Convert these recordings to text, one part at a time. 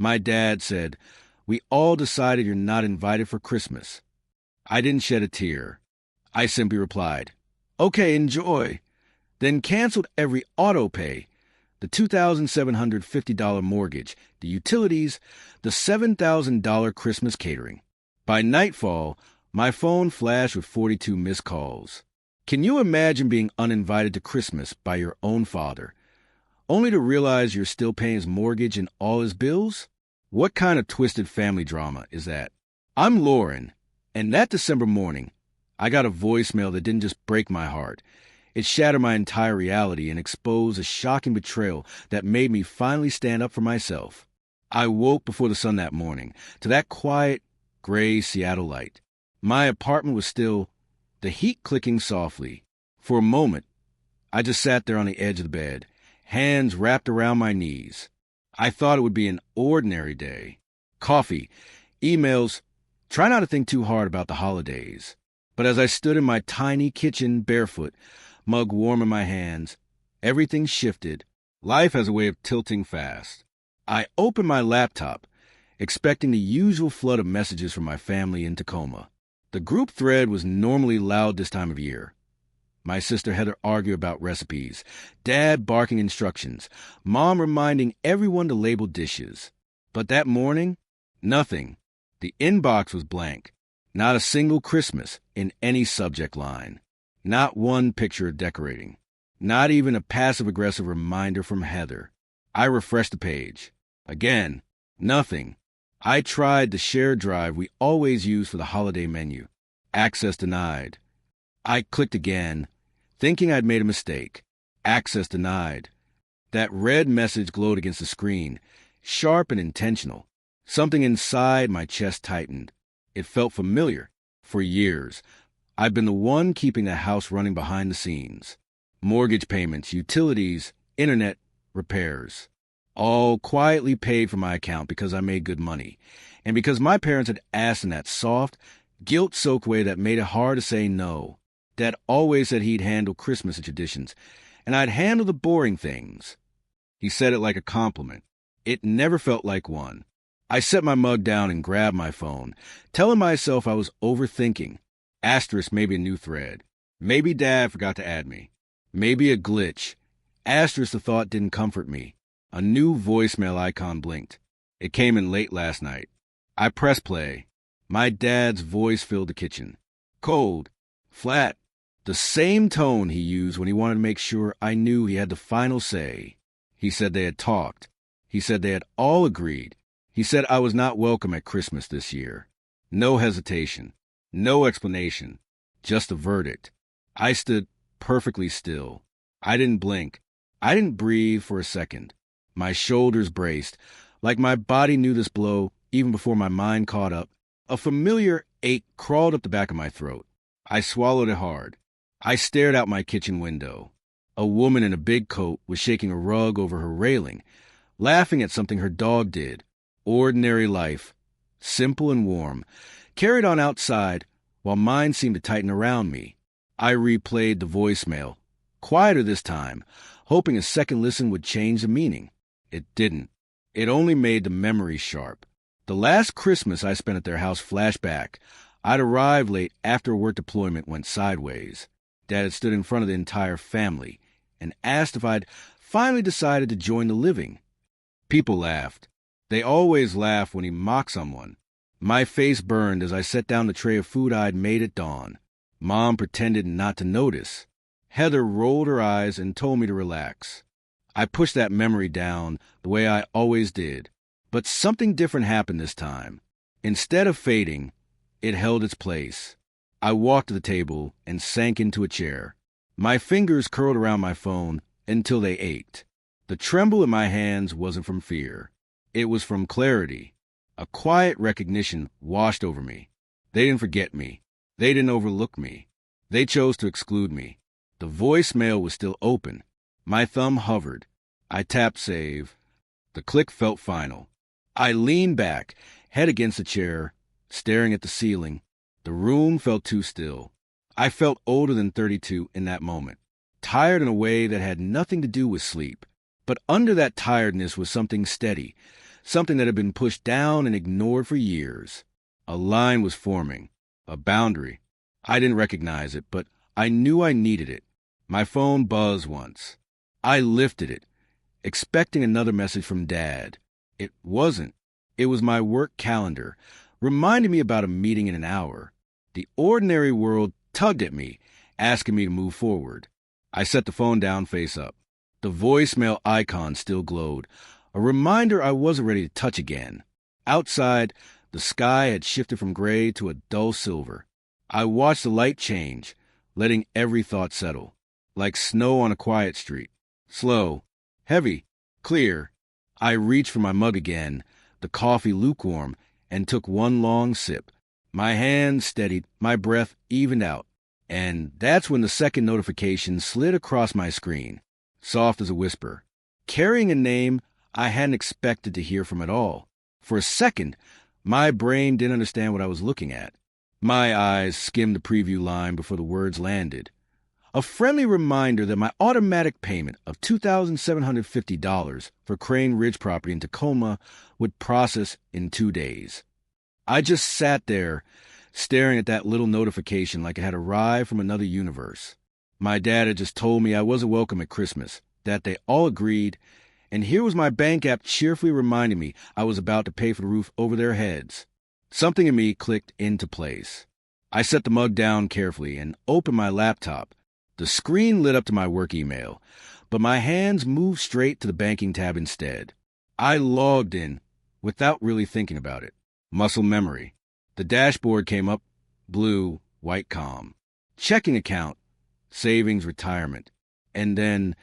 My dad said, "We all decided you're not invited for Christmas." I didn't shed a tear. I simply replied, "Okay, enjoy." Then canceled every auto pay, the $2,750 mortgage, the utilities, the $7,000 Christmas catering. By nightfall, my phone flashed with 42 missed calls. Can you imagine being uninvited to Christmas by your own father, only to realize you're still paying his mortgage and all his bills? What kind of twisted family drama is that? I'm Lauren, and that December morning, I got a voicemail that didn't just break my heart. It shattered my entire reality and exposed a shocking betrayal that made me finally stand up for myself. I woke before the sun that morning to that quiet, gray Seattle light. My apartment was still, the heat clicking softly. For a moment, I just sat there on the edge of the bed, hands wrapped around my knees. I thought it would be an ordinary day. Coffee, emails, try not to think too hard about the holidays. But as I stood in my tiny kitchen barefoot, mug warm in my hands, everything shifted. Life has a way of tilting fast. I opened my laptop, expecting the usual flood of messages from my family in Tacoma. The group thread was normally loud this time of year. My sister Heather argued about recipes, Dad barking instructions, Mom reminding everyone to label dishes. But that morning, nothing. The inbox was blank. Not a single Christmas in any subject line. Not one picture of decorating. Not even a passive-aggressive reminder from Heather. I refreshed the page. Again, nothing. I tried the shared drive we always use for the holiday menu. Access denied. I clicked again, thinking I'd made a mistake. Access denied. That red message glowed against the screen, sharp and intentional. Something inside my chest tightened. It felt familiar. For years, I've been the one keeping the house running behind the scenes. Mortgage payments, utilities, internet, repairs. All quietly paid from my account because I made good money. And because my parents had asked in that soft, guilt-soaked way that made it hard to say no. Dad always said he'd handle Christmas traditions, and I'd handle the boring things. He said it like a compliment. It never felt like one. I set my mug down and grabbed my phone, telling myself I was overthinking. Asterisk maybe a new thread. Maybe Dad forgot to add me. Maybe a glitch. Asterisk the thought didn't comfort me. A new voicemail icon blinked. It came in late last night. I pressed play. My dad's voice filled the kitchen. Cold. Flat. The same tone he used when he wanted to make sure I knew he had the final say. He said they had talked. He said they had all agreed. He said I was not welcome at Christmas this year. No hesitation. No explanation. Just a verdict. I stood perfectly still. I didn't blink. I didn't breathe for a second. My shoulders braced, like my body knew this blow even before my mind caught up. A familiar ache crawled up the back of my throat. I swallowed it hard. I stared out my kitchen window. A woman in a big coat was shaking a rug over her railing, laughing at something her dog did. Ordinary life, simple and warm, carried on outside while mine seemed to tighten around me. I replayed the voicemail, quieter this time, hoping a second listen would change the meaning. It didn't. It only made the memory sharp. The last Christmas I spent at their house flashed back. I'd arrived late after a work deployment went sideways. Dad had stood in front of the entire family and asked if I'd finally decided to join the living. People laughed. They always laugh when he mocked someone. My face burned as I set down the tray of food I'd made at dawn. Mom pretended not to notice. Heather rolled her eyes and told me to relax. I pushed that memory down the way I always did. But something different happened this time. Instead of fading, it held its place. I walked to the table and sank into a chair. My fingers curled around my phone until they ached. The tremble in my hands wasn't from fear. It was from clarity. A quiet recognition washed over me. They didn't forget me. They didn't overlook me. They chose to exclude me. The voicemail was still open. My thumb hovered. I tapped save. The click felt final. I leaned back, head against the chair, staring at the ceiling. The room felt too still. I felt older than 32 in that moment, tired in a way that had nothing to do with sleep. But under that tiredness was something steady, something that had been pushed down and ignored for years. A line was forming, a boundary. I didn't recognize it, but I knew I needed it. My phone buzzed once. I lifted it, expecting another message from Dad. It wasn't. It was my work calendar, reminding me about a meeting in an hour. The ordinary world tugged at me, asking me to move forward. I set the phone down face up. The voicemail icon still glowed, a reminder I wasn't ready to touch again. Outside, the sky had shifted from gray to a dull silver. I watched the light change, letting every thought settle, like snow on a quiet street. Slow, heavy, clear. I reached for my mug again, the coffee lukewarm, and took one long sip. My hands steadied, my breath evened out, and that's when the second notification slid across my screen, soft as a whisper, carrying a name I hadn't expected to hear from at all. For a second, my brain didn't understand what I was looking at. My eyes skimmed the preview line before the words landed. A friendly reminder that my automatic payment of $2,750 for Crane Ridge property in Tacoma would process in 2 days. I just sat there, staring at that little notification like it had arrived from another universe. My dad had just told me I wasn't welcome at Christmas, that they all agreed, and here was my bank app cheerfully reminding me I was about to pay for the roof over their heads. Something in me clicked into place. I set the mug down carefully and opened my laptop. The screen lit up to my work email, but my hands moved straight to the banking tab instead. I logged in without really thinking about it. Muscle memory. The dashboard came up, blue, white calm. Checking account, savings, retirement. And then,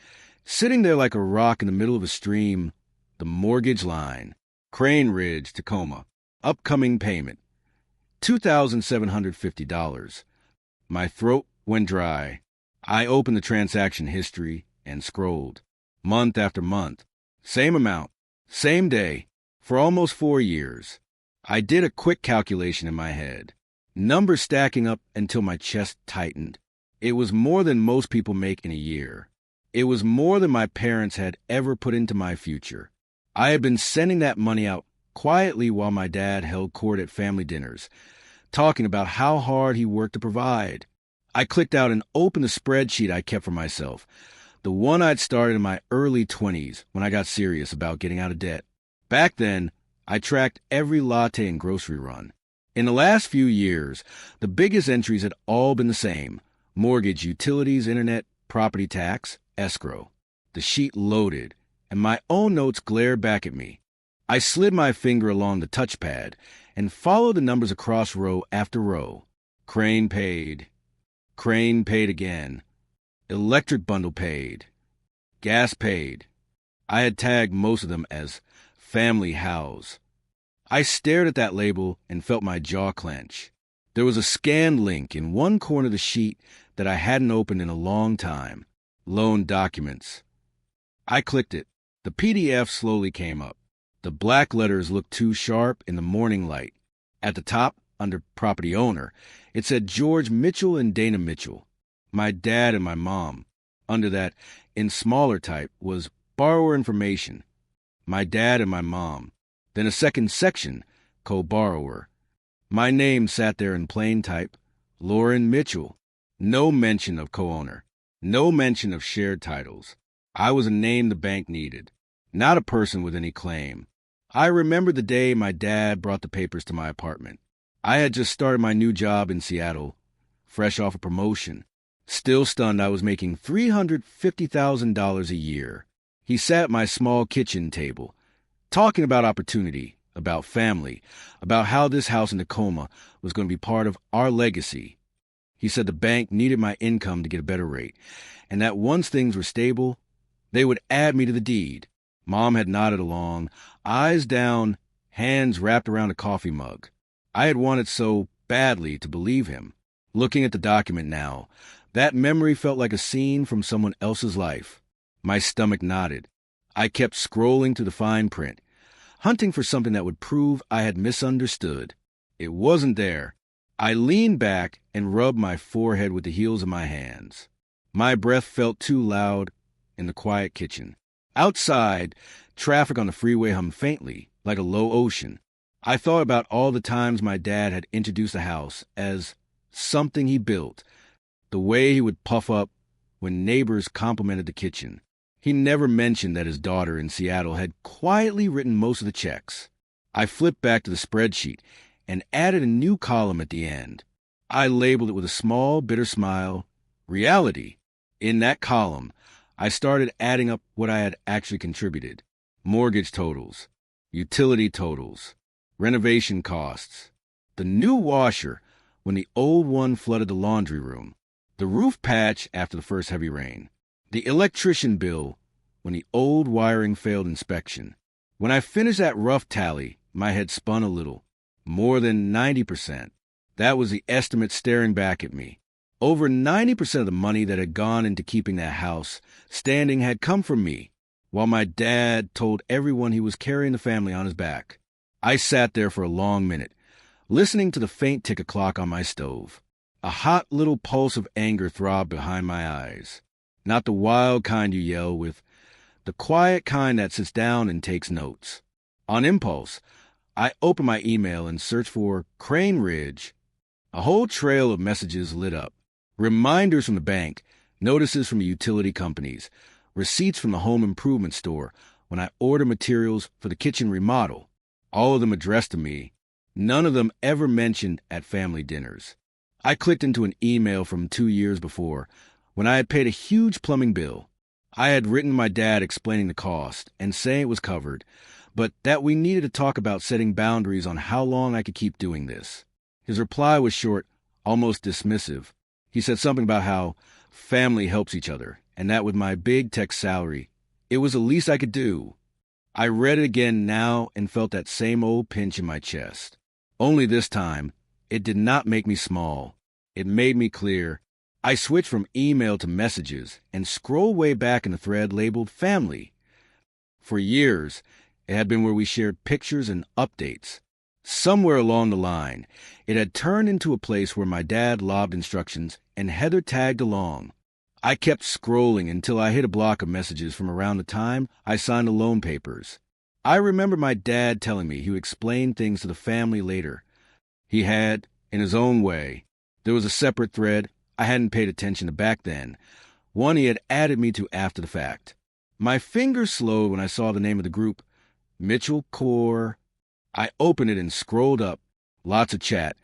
sitting there like a rock in the middle of a stream, the mortgage line. Crane Ridge, Tacoma. Upcoming payment. $2,750. My throat went dry. I opened the transaction history and scrolled. Month after month. Same amount. Same day. For almost 4 years. I did a quick calculation in my head. Numbers stacking up until my chest tightened. It was more than most people make in a year. It was more than my parents had ever put into my future. I had been sending that money out quietly while my dad held court at family dinners, talking about how hard he worked to provide. I clicked out and opened the spreadsheet I kept for myself, the one I'd started in my early 20s when I got serious about getting out of debt. Back then, I tracked every latte and grocery run. In the last few years, the biggest entries had all been the same: mortgage, utilities, internet, property tax, escrow. The sheet loaded, and my own notes glared back at me. I slid my finger along the touchpad and followed the numbers across row after row. Crane paid. Crane paid again. Electric bundle paid. Gas paid. I had tagged most of them as family house. I stared at that label and felt my jaw clench. There was a scanned link in one corner of the sheet that I hadn't opened in a long time. Loan documents. I clicked it. The PDF slowly came up. The black letters looked too sharp in the morning light. At the top, under property owner, it said George Mitchell and Dana Mitchell, my dad and my mom. Under that, in smaller type, was borrower information, my dad and my mom. Then a second section, co-borrower. My name sat there in plain type, Lauren Mitchell. No mention of co-owner. No mention of shared titles. I was a name the bank needed, not a person with any claim. I remembered the day my dad brought the papers to my apartment. I had just started my new job in Seattle, fresh off a promotion. Still stunned I was making $350,000 a year. He sat at my small kitchen table, talking about opportunity, about family, about how this house in Tacoma was going to be part of our legacy. He said the bank needed my income to get a better rate, and that once things were stable, they would add me to the deed. Mom had nodded along, eyes down, hands wrapped around a coffee mug. I had wanted so badly to believe him. Looking at the document now, that memory felt like a scene from someone else's life. My stomach knotted. I kept scrolling through the fine print, hunting for something that would prove I had misunderstood. It wasn't there. I leaned back and rubbed my forehead with the heels of my hands. My breath felt too loud in the quiet kitchen. Outside, traffic on the freeway hummed faintly, like a low ocean. I thought about all the times my dad had introduced the house as something he built, the way he would puff up when neighbors complimented the kitchen. He never mentioned that his daughter in Seattle had quietly written most of the checks. I flipped back to the spreadsheet and added a new column at the end. I labeled it with a small, bitter smile, reality. In that column, I started adding up what I had actually contributed. Mortgage totals, utility totals, renovation costs, the new washer when the old one flooded the laundry room, the roof patch after the first heavy rain, the electrician bill when the old wiring failed inspection. When I finished that rough tally, my head spun a little. More than 90%. That was the estimate staring back at me. Over 90% of the money that had gone into keeping that house standing had come from me, while my dad told everyone he was carrying the family on his back. I sat there for a long minute, listening to the faint tick of clock on my stove. A hot little pulse of anger throbbed behind my eyes. Not the wild kind you yell with, the quiet kind that sits down and takes notes. On impulse, I opened my email and searched for Crane Ridge. A whole trail of messages lit up. Reminders from the bank, notices from the utility companies, receipts from the home improvement store when I ordered materials for the kitchen remodel, all of them addressed to me, none of them ever mentioned at family dinners. I clicked into an email from 2 years before, when I had paid a huge plumbing bill. I had written my dad explaining the cost and saying it was covered, but that we needed to talk about setting boundaries on how long I could keep doing this. His reply was short, almost dismissive. He said something about how family helps each other, and that with my big tech salary, it was the least I could do. I read it again now and felt that same old pinch in my chest. Only this time, it did not make me small. It made me clear. I switched from email to messages and scrolled way back in the thread labeled family. For years, it had been where we shared pictures and updates. Somewhere along the line, it had turned into a place where my dad lobbed instructions and Heather tagged along. I kept scrolling until I hit a block of messages from around the time I signed the loan papers. I remember my dad telling me he would explain things to the family later. He had, in his own way. There was a separate thread I hadn't paid attention to back then, one he had added me to after the fact. My fingers slowed when I saw the name of the group, Mitchell Core. I opened it and scrolled up. Lots of chat,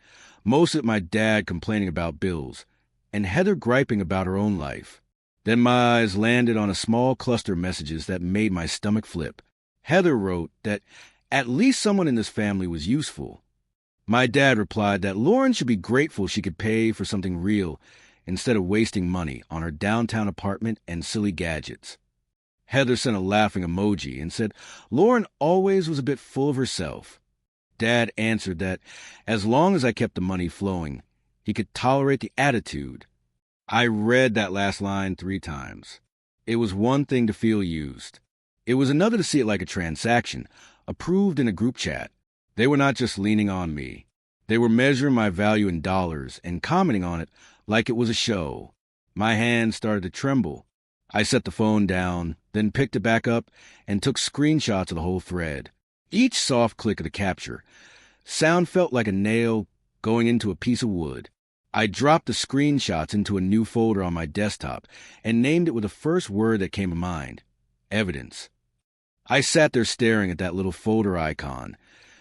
most of it my dad complaining about bills, and Heather griping about her own life. Then my eyes landed on a small cluster of messages that made my stomach flip. Heather wrote that at least someone in this family was useful. My dad replied that Lauren should be grateful she could pay for something real instead of wasting money on her downtown apartment and silly gadgets. Heather sent a laughing emoji and said Lauren always was a bit full of herself. Dad answered that as long as I kept the money flowing, he could tolerate the attitude. I read that last line 3 times. It was one thing to feel used. It was another to see it like a transaction, approved in a group chat. They were not just leaning on me. They were measuring my value in dollars and commenting on it like it was a show. My hands started to tremble. I set the phone down, then picked it back up and took screenshots of the whole thread. Each soft click of the capture sound felt like a nail going into a piece of wood. I dropped the screenshots into a new folder on my desktop and named it with the first word that came to mind, evidence. I sat there staring at that little folder icon,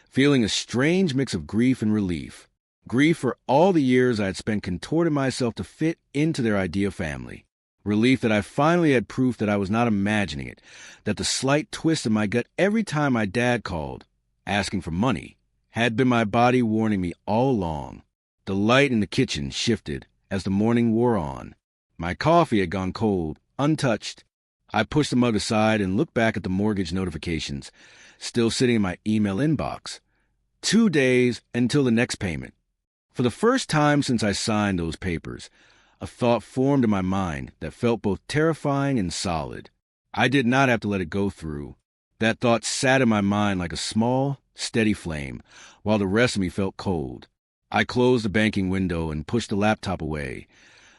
feeling a strange mix of grief and relief. Grief for all the years I had spent contorting myself to fit into their ideal family. Relief that I finally had proof that I was not imagining it, that the slight twist in my gut every time my dad called, asking for money, had been my body warning me all along. The light in the kitchen shifted as the morning wore on. My coffee had gone cold, untouched. I pushed the mug aside and looked back at the mortgage notifications, still sitting in my email inbox. 2 days until the next payment. For the first time since I signed those papers, a thought formed in my mind that felt both terrifying and solid. I did not have to let it go through. That thought sat in my mind like a small, steady flame, while the rest of me felt cold. I closed the banking window and pushed the laptop away,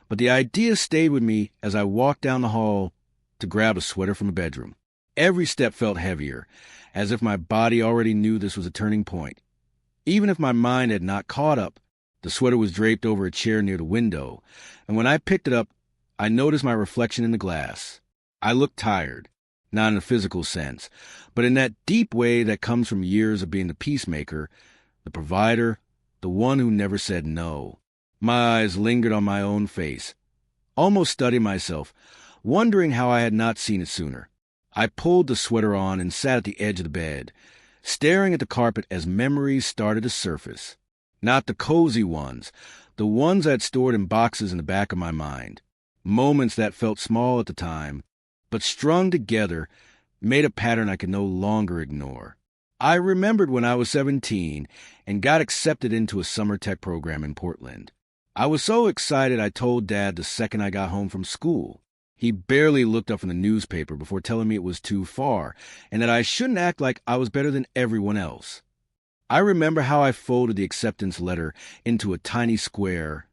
but the idea stayed with me as I walked down the hall to grab a sweater from the bedroom. Every step felt heavier, as if my body already knew this was a turning point. Even if my mind had not caught up, the sweater was draped over a chair near the window, and when I picked it up, I noticed my reflection in the glass. I looked tired, not in a physical sense, but in that deep way that comes from years of being the peacemaker, the provider, the one who never said no. My eyes lingered on my own face, almost studying myself, wondering how I had not seen it sooner. I pulled the sweater on and sat at the edge of the bed, staring at the carpet as memories started to surface. Not the cozy ones, the ones I had stored in boxes in the back of my mind. Moments that felt small at the time, but strung together, made a pattern I could no longer ignore. I remembered when I was 17 and got accepted into a summer tech program in Portland. I was so excited I told Dad the second I got home from school. He barely looked up from the newspaper before telling me it was too far and that I shouldn't act like I was better than everyone else. I remember how I folded the acceptance letter into a tiny square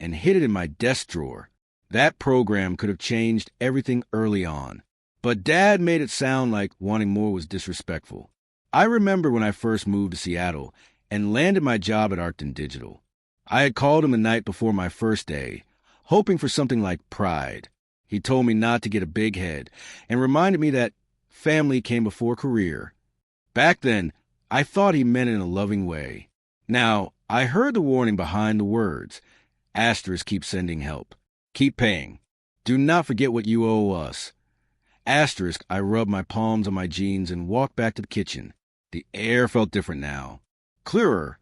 and hid it in my desk drawer. That program could have changed everything early on, but Dad made it sound like wanting more was disrespectful. I remember when I first moved to Seattle and landed my job at Art and Digital. I had called him the night before my first day, hoping for something like pride. He told me not to get a big head and reminded me that family came before career. Back then, I thought he meant it in a loving way. Now, I heard the warning behind the words. Asterisk, keep sending help. Keep paying. Do not forget what you owe us. Asterisk, I rubbed my palms on my jeans and walked back to the kitchen. The air felt different now. Clearer,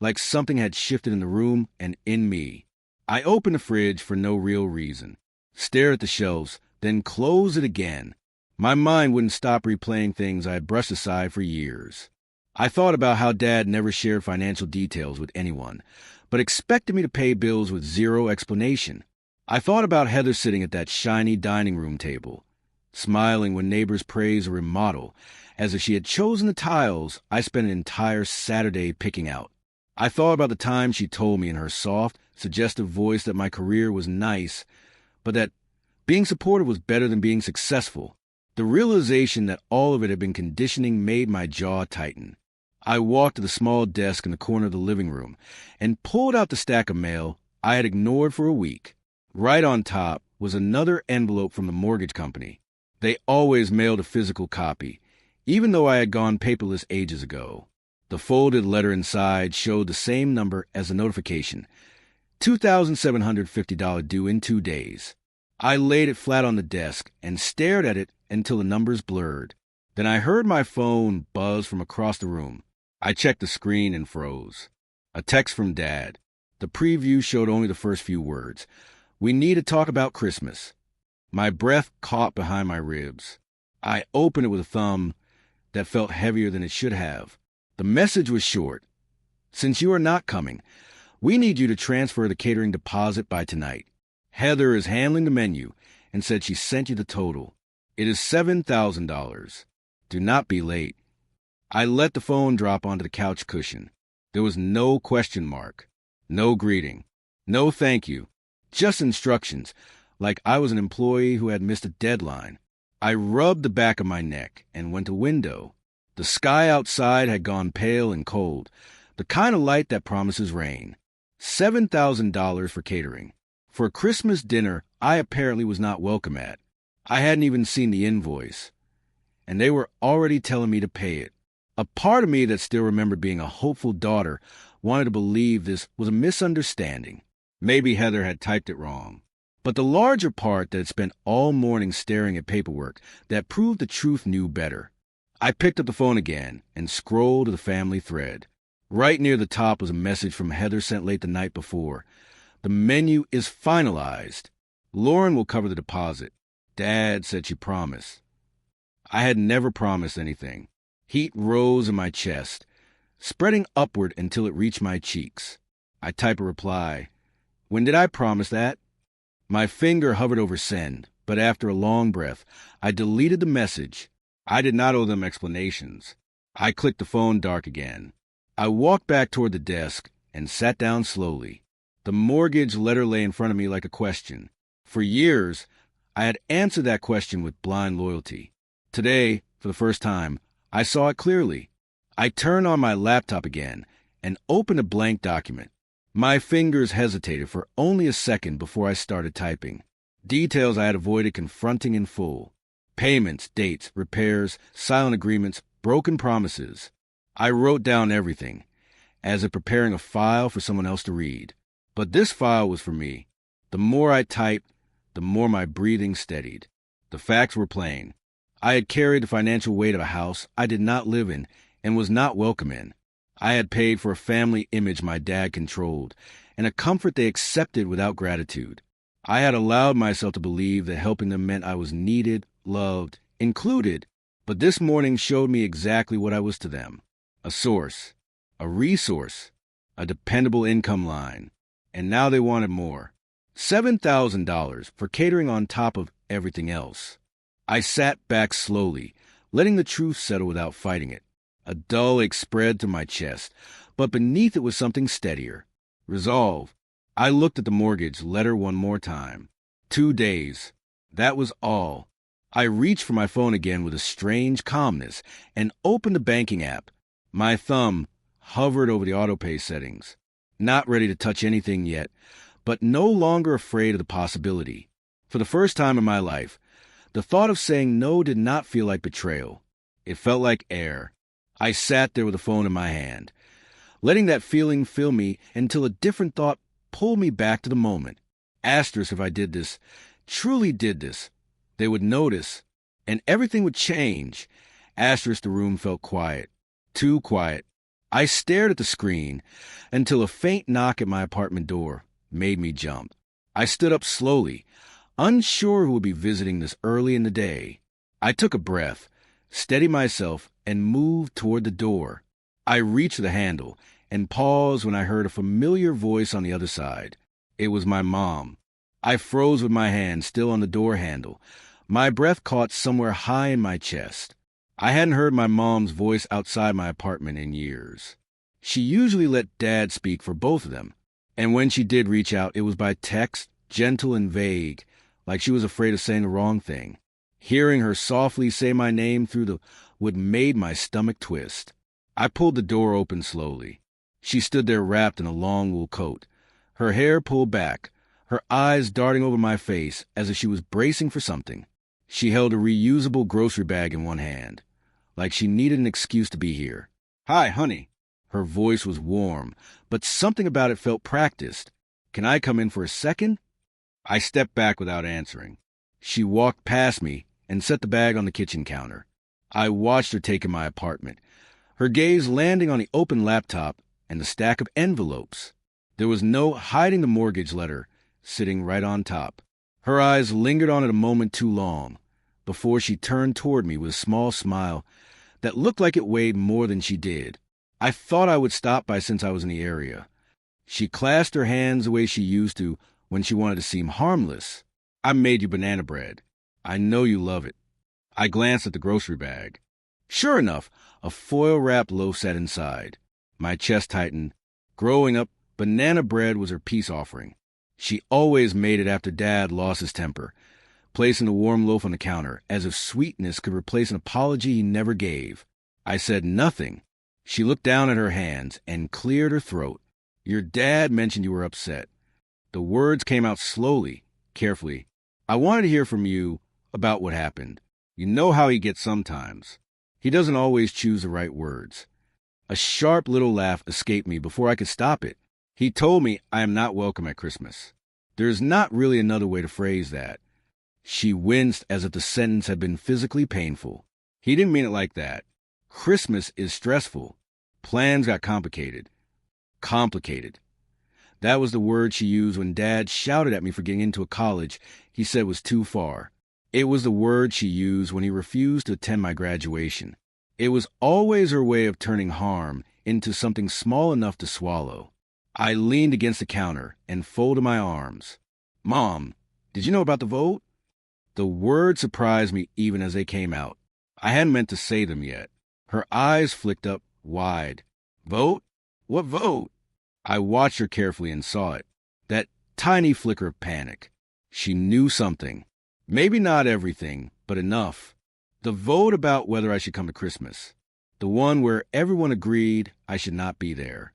like something had shifted in the room and in me. I opened the fridge for no real reason. Stared at the shelves, then closed it again. My mind wouldn't stop replaying things I had brushed aside for years. I thought about how Dad never shared financial details with anyone, but expected me to pay bills with zero explanation. I thought about Heather sitting at that shiny dining room table, smiling when neighbors praised a remodel, as if she had chosen the tiles I spent an entire Saturday picking out. I thought about the time she told me in her soft, suggestive voice that my career was nice, but that being supportive was better than being successful. The realization that all of it had been conditioning made my jaw tighten. I walked to the small desk in the corner of the living room and pulled out the stack of mail I had ignored for a week. Right on top was another envelope from the mortgage company. They always mailed a physical copy, even though I had gone paperless ages ago. The folded letter inside showed the same number as the notification, $2,750 due in 2 days. I laid it flat on the desk and stared at it until the numbers blurred. Then I heard my phone buzz from across the room. I checked the screen and froze. A text from Dad. The preview showed only the first few words. We need to talk about Christmas. My breath caught behind my ribs. I opened it with a thumb that felt heavier than it should have. The message was short. Since you are not coming, we need you to transfer the catering deposit by tonight. Heather is handling the menu and said she sent you the total. It is $7,000. Do not be late. I let the phone drop onto the couch cushion. There was no question mark, no greeting, no thank you, just instructions, like I was an employee who had missed a deadline. I rubbed the back of my neck and went to window. The sky outside had gone pale and cold, the kind of light that promises rain. $7,000 for catering. For a Christmas dinner I apparently was not welcome at. I hadn't even seen the invoice, and they were already telling me to pay it. A part of me that still remembered being a hopeful daughter wanted to believe this was a misunderstanding. Maybe Heather had typed it wrong. But the larger part that had spent all morning staring at paperwork that proved the truth knew better. I picked up the phone again and scrolled to the family thread. Right near the top was a message from Heather sent late the night before. The menu is finalized. Lauren will cover the deposit. Dad said she promised. I had never promised anything. Heat rose in my chest, spreading upward until it reached my cheeks. I type a reply. When did I promise that? My finger hovered over send, but after a long breath, I deleted the message. I did not owe them explanations. I clicked the phone dark again. I walked back toward the desk and sat down slowly. The mortgage letter lay in front of me like a question. For years, I had answered that question with blind loyalty. Today, for the first time, I saw it clearly. I turned on my laptop again and opened a blank document. My fingers hesitated for only a second before I started typing. Details I had avoided confronting in full. Payments, dates, repairs, silent agreements, broken promises. I wrote down everything, as if preparing a file for someone else to read. But this file was for me. The more I typed, the more my breathing steadied. The facts were plain. I had carried the financial weight of a house I did not live in and was not welcome in. I had paid for a family image my dad controlled and a comfort they accepted without gratitude. I had allowed myself to believe that helping them meant I was needed, loved, included, but this morning showed me exactly what I was to them. A source, a resource, a dependable income line. And now they wanted more. $7,000 for catering on top of everything else. I sat back slowly, letting the truth settle without fighting it. A dull ache spread to my chest, but beneath it was something steadier. Resolve. I looked at the mortgage letter one more time. 2 days. That was all. I reached for my phone again with a strange calmness and opened the banking app. My thumb hovered over the autopay settings. Not ready to touch anything yet, but no longer afraid of the possibility. For the first time in my life, the thought of saying no did not feel like betrayal. It felt like air. I sat there with the phone in my hand, letting that feeling fill me until a different thought pulled me back to the moment. Asterisk if I did this, truly did this. They would notice, and everything would change. Asterisk the room felt quiet. Too quiet. I stared at the screen until a faint knock at my apartment door made me jump. I stood up slowly, unsure who would be visiting this early in the day. I took a breath, steadied myself, and moved toward the door. I reached for the handle and paused when I heard a familiar voice on the other side. It was my mom. I froze with my hand still on the door handle. My breath caught somewhere high in my chest. I hadn't heard my mom's voice outside my apartment in years. She usually let Dad speak for both of them, and when she did reach out, it was by text, gentle and vague, like she was afraid of saying the wrong thing. Hearing her softly say my name through the wood made my stomach twist. I pulled the door open slowly. She stood there wrapped in a long wool coat, her hair pulled back, her eyes darting over my face as if she was bracing for something. She held a reusable grocery bag in one hand, like she needed an excuse to be here. "Hi, honey." Her voice was warm, but something about it felt practiced. "Can I come in for a second?" I stepped back without answering. She walked past me and set the bag on the kitchen counter. I watched her take in my apartment, her gaze landing on the open laptop and the stack of envelopes. There was no hiding the mortgage letter sitting right on top. Her eyes lingered on it a moment too long before she turned toward me with a small smile that looked like it weighed more than she did. I thought I would stop by since I was in the area. She clasped her hands the way she used to when she wanted to seem harmless. "I made you banana bread. I know you love it." I glanced at the grocery bag. Sure enough, a foil-wrapped loaf sat inside. My chest tightened. Growing up, banana bread was her peace offering. She always made it after Dad lost his temper, placing the warm loaf on the counter, as if sweetness could replace an apology he never gave. I said nothing. She looked down at her hands and cleared her throat. "Your dad mentioned you were upset." The words came out slowly, carefully. "I wanted to hear from you about what happened. You know how he gets sometimes. He doesn't always choose the right words." A sharp little laugh escaped me before I could stop it. "He told me I am not welcome at Christmas. There's not really another way to phrase that." She winced as if the sentence had been physically painful. "He didn't mean it like that. Christmas is stressful. Plans got complicated." Complicated. That was the word she used when Dad shouted at me for getting into a college he said was too far. It was the word she used when he refused to attend my graduation. It was always her way of turning harm into something small enough to swallow. I leaned against the counter and folded my arms. "Mom, did you know about the vote?" The words surprised me even as they came out. I hadn't meant to say them yet. Her eyes flicked up wide. "Vote? What vote?" I watched her carefully and saw it. That tiny flicker of panic. She knew something. Maybe not everything, but enough. The vote about whether I should come to Christmas. The one where everyone agreed I should not be there.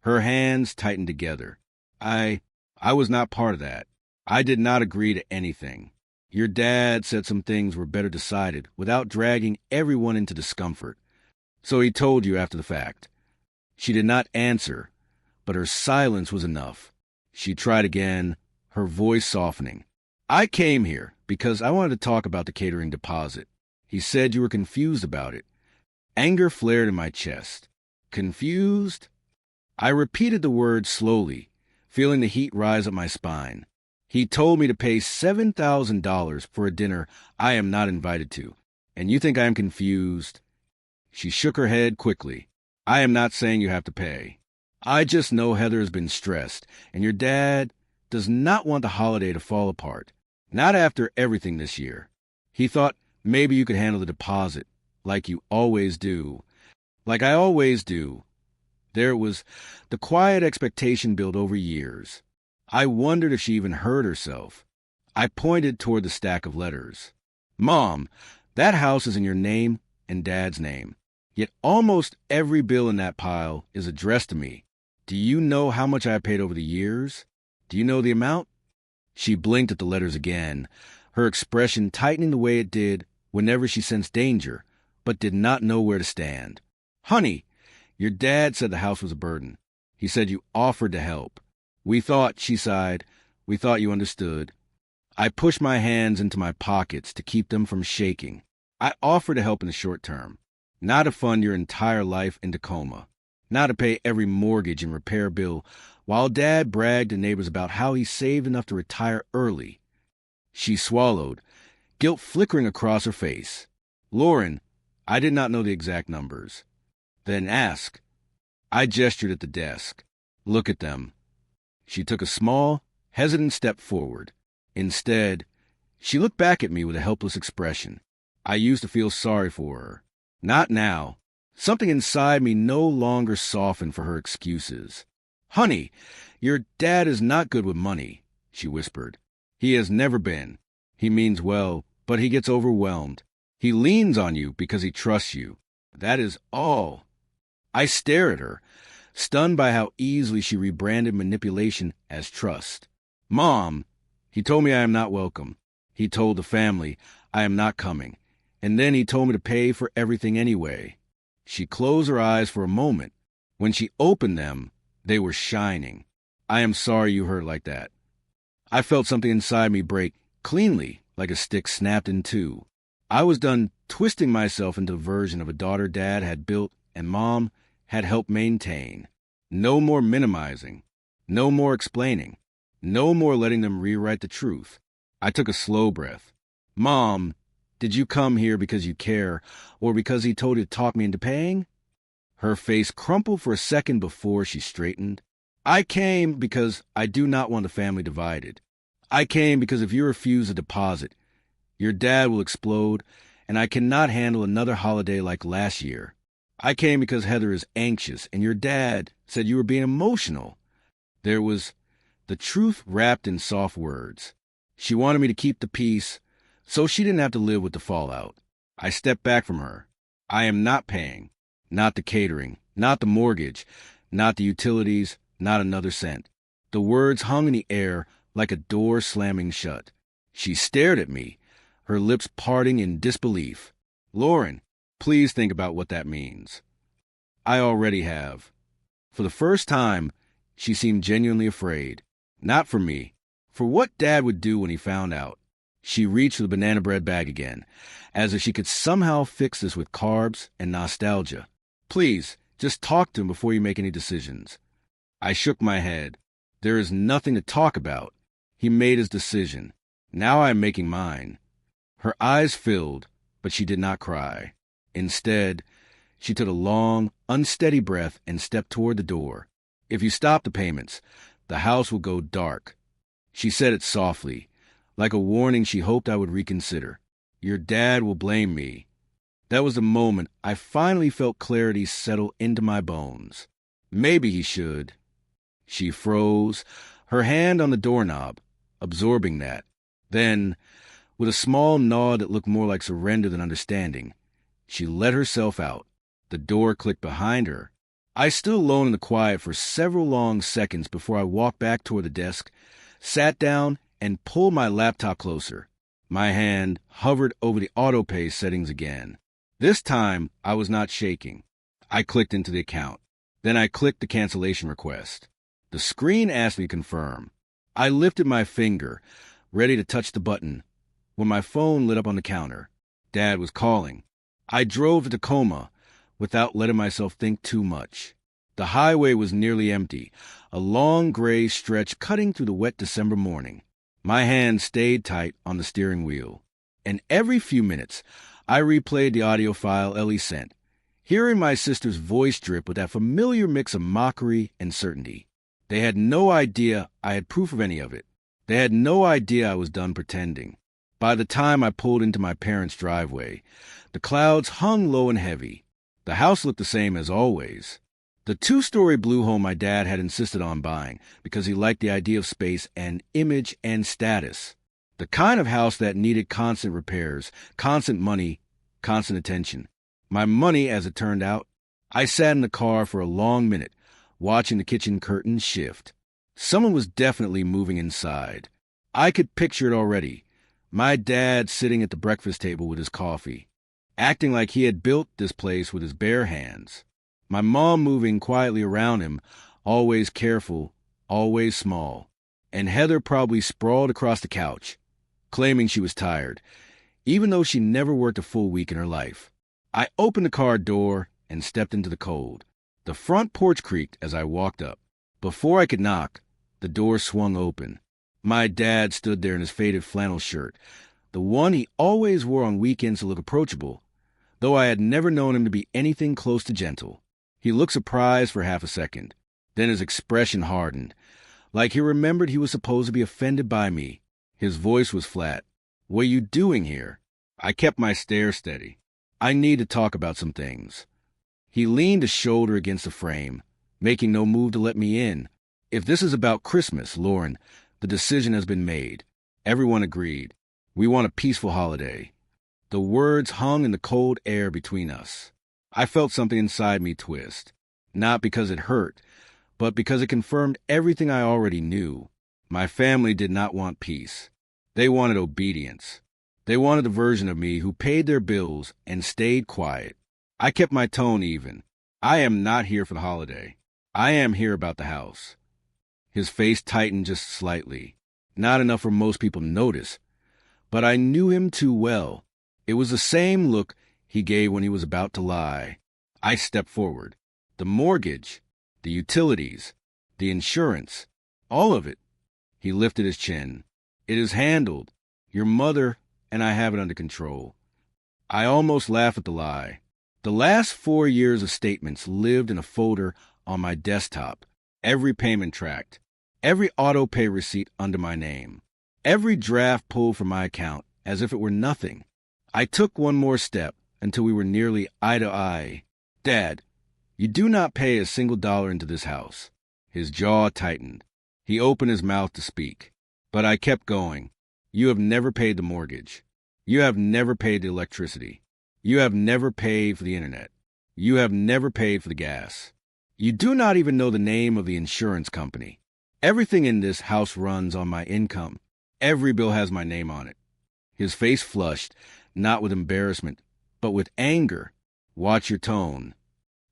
Her hands tightened together. I was not part of that. I did not agree to anything. Your dad said some things were better decided without dragging everyone into discomfort. So he told you after the fact. She did not answer, but her silence was enough. She tried again, her voice softening. I came here because I wanted to talk about the catering deposit. He said you were confused about it. Anger flared in my chest. Confused? I repeated the word slowly, feeling the heat rise up my spine. He told me to pay $7,000 for a dinner I am not invited to, and you think I am confused? She shook her head quickly. I am not saying you have to pay. I just know Heather has been stressed, and your dad does not want the holiday to fall apart. Not after everything this year. He thought maybe you could handle the deposit, like you always do. Like I always do. There was the quiet expectation built over years. I wondered if she even heard herself. I pointed toward the stack of letters. Mom, that house is in your name and Dad's name. Yet almost every bill in that pile is addressed to me. Do you know how much I have paid over the years? Do you know the amount? She blinked at the letters again, her expression tightening the way it did whenever she sensed danger, but did not know where to stand. Honey, your dad said the house was a burden. He said you offered to help. We thought, she sighed, we thought you understood. I pushed my hands into my pockets to keep them from shaking. I offered to help in the short term, not to fund your entire life in Tacoma, not to pay every mortgage and repair bill, while Dad bragged to neighbors about how he saved enough to retire early. She swallowed, guilt flickering across her face. Lauren, I did not know the exact numbers. Then ask. I gestured at the desk. Look at them. She took a small, hesitant step forward. Instead, she looked back at me with a helpless expression. I used to feel sorry for her. Not now. Something inside me no longer softened for her excuses. Honey, your dad is not good with money, she whispered. He has never been. He means well, but he gets overwhelmed. He leans on you because he trusts you. That is all. I stare at her, stunned by how easily she rebranded manipulation as trust. Mom, he told me I am not welcome. He told the family I am not coming. And then he told me to pay for everything anyway. She closed her eyes for a moment. When she opened them, they were shining. I am sorry you hurt like that. I felt something inside me break cleanly, like a stick snapped in two. I was done twisting myself into the version of a daughter Dad had built and Mom had helped maintain. No more minimizing. No more explaining. No more letting them rewrite the truth. I took a slow breath. Mom, did you come here because you care, or because he told you to talk me into paying? Her face crumpled for a second before she straightened. I came because I do not want the family divided. I came because if you refuse a deposit, your dad will explode, and I cannot handle another holiday like last year. I came because Heather is anxious, and your dad said you were being emotional. There was the truth wrapped in soft words. She wanted me to keep the peace, so she didn't have to live with the fallout. I stepped back from her. I am not paying. Not the catering, not the mortgage, not the utilities, not another cent. The words hung in the air like a door slamming shut. She stared at me, her lips parting in disbelief. Lauren, please think about what that means. I already have. For the first time, she seemed genuinely afraid. Not for me, for what Dad would do when he found out. She reached for the banana bread bag again, as if she could somehow fix this with carbs and nostalgia. Please, just talk to him before you make any decisions. I shook my head. There is nothing to talk about. He made his decision. Now I am making mine. Her eyes filled, but she did not cry. Instead, she took a long, unsteady breath and stepped toward the door. If you stop the payments, the house will go dark. She said it softly, like a warning she hoped I would reconsider. Your dad will blame me. That was the moment I finally felt clarity settle into my bones. Maybe he should. She froze, her hand on the doorknob, absorbing that. Then, With a small nod that looked more like surrender than understanding, she let herself out. The door clicked behind her. I stood alone in the quiet for several long seconds before I walked back toward the desk, sat down, and pulled my laptop closer. My hand hovered over the auto-pay settings again. This time, I was not shaking. I clicked into the account. Then I clicked the cancellation request. The screen asked me to confirm. I lifted my finger, ready to touch the button, when my phone lit up on the counter. Dad was calling. I drove to Tacoma without letting myself think too much. The highway was nearly empty, a long gray stretch cutting through the wet December morning. My hand stayed tight on the steering wheel, and every few minutes I replayed the audio file Ellie sent, hearing my sister's voice drip with that familiar mix of mockery and certainty. They had no idea I had proof of any of it. They had no idea I was done pretending. By the time I pulled into my parents' driveway, the clouds hung low and heavy. The house looked the same as always. The 2-story blue home my dad had insisted on buying because he liked the idea of space and image and status. The kind of house that needed constant repairs, constant money, constant attention. My money, as it turned out. I sat in the car for a long minute, watching the kitchen curtains shift. Someone was definitely moving inside. I could picture it already. My dad sitting at the breakfast table with his coffee, acting like he had built this place with his bare hands. My mom moving quietly around him, always careful, always small. And Heather probably sprawled across the couch, claiming she was tired, even though she never worked a full week in her life. I opened the car door and stepped into the cold. The front porch creaked as I walked up. Before I could knock, the door swung open. My dad stood there in his faded flannel shirt, the one he always wore on weekends to look approachable, though I had never known him to be anything close to gentle. He looked surprised for half a second. Then his expression hardened, like he remembered he was supposed to be offended by me. His voice was flat. "What are you doing here?" I kept my stare steady. "I need to talk about some things." He leaned a shoulder against the frame, making no move to let me in. "If this is about Christmas, Lauren, the decision has been made." Everyone agreed. "We want a peaceful holiday." The words hung in the cold air between us. I felt something inside me twist, not because it hurt, but because it confirmed everything I already knew. My family did not want peace. They wanted obedience. They wanted the version of me who paid their bills and stayed quiet. I kept my tone even. "I am not here for the holiday. I am here about the house." His face tightened just slightly, not enough for most people to notice, but I knew him too well. It was the same look he gave when he was about to lie. I stepped forward. "The mortgage, the utilities, the insurance, all of it." He lifted his chin. "It is handled. Your mother and I have it under control." I almost laughed at the lie. The last 4 years of statements lived in a folder on my desktop, every payment tracked, every auto-pay receipt under my name, every draft pulled from my account as if it were nothing. I took one more step until we were nearly eye to eye. "Dad, you do not pay a single dollar into this house." His jaw tightened. He opened his mouth to speak, but I kept going. "You have never paid the mortgage. You have never paid the electricity. You have never paid for the internet. You have never paid for the gas. You do not even know the name of the insurance company. Everything in this house runs on my income. Every bill has my name on it." His face flushed, not with embarrassment, but with anger. "Watch your tone."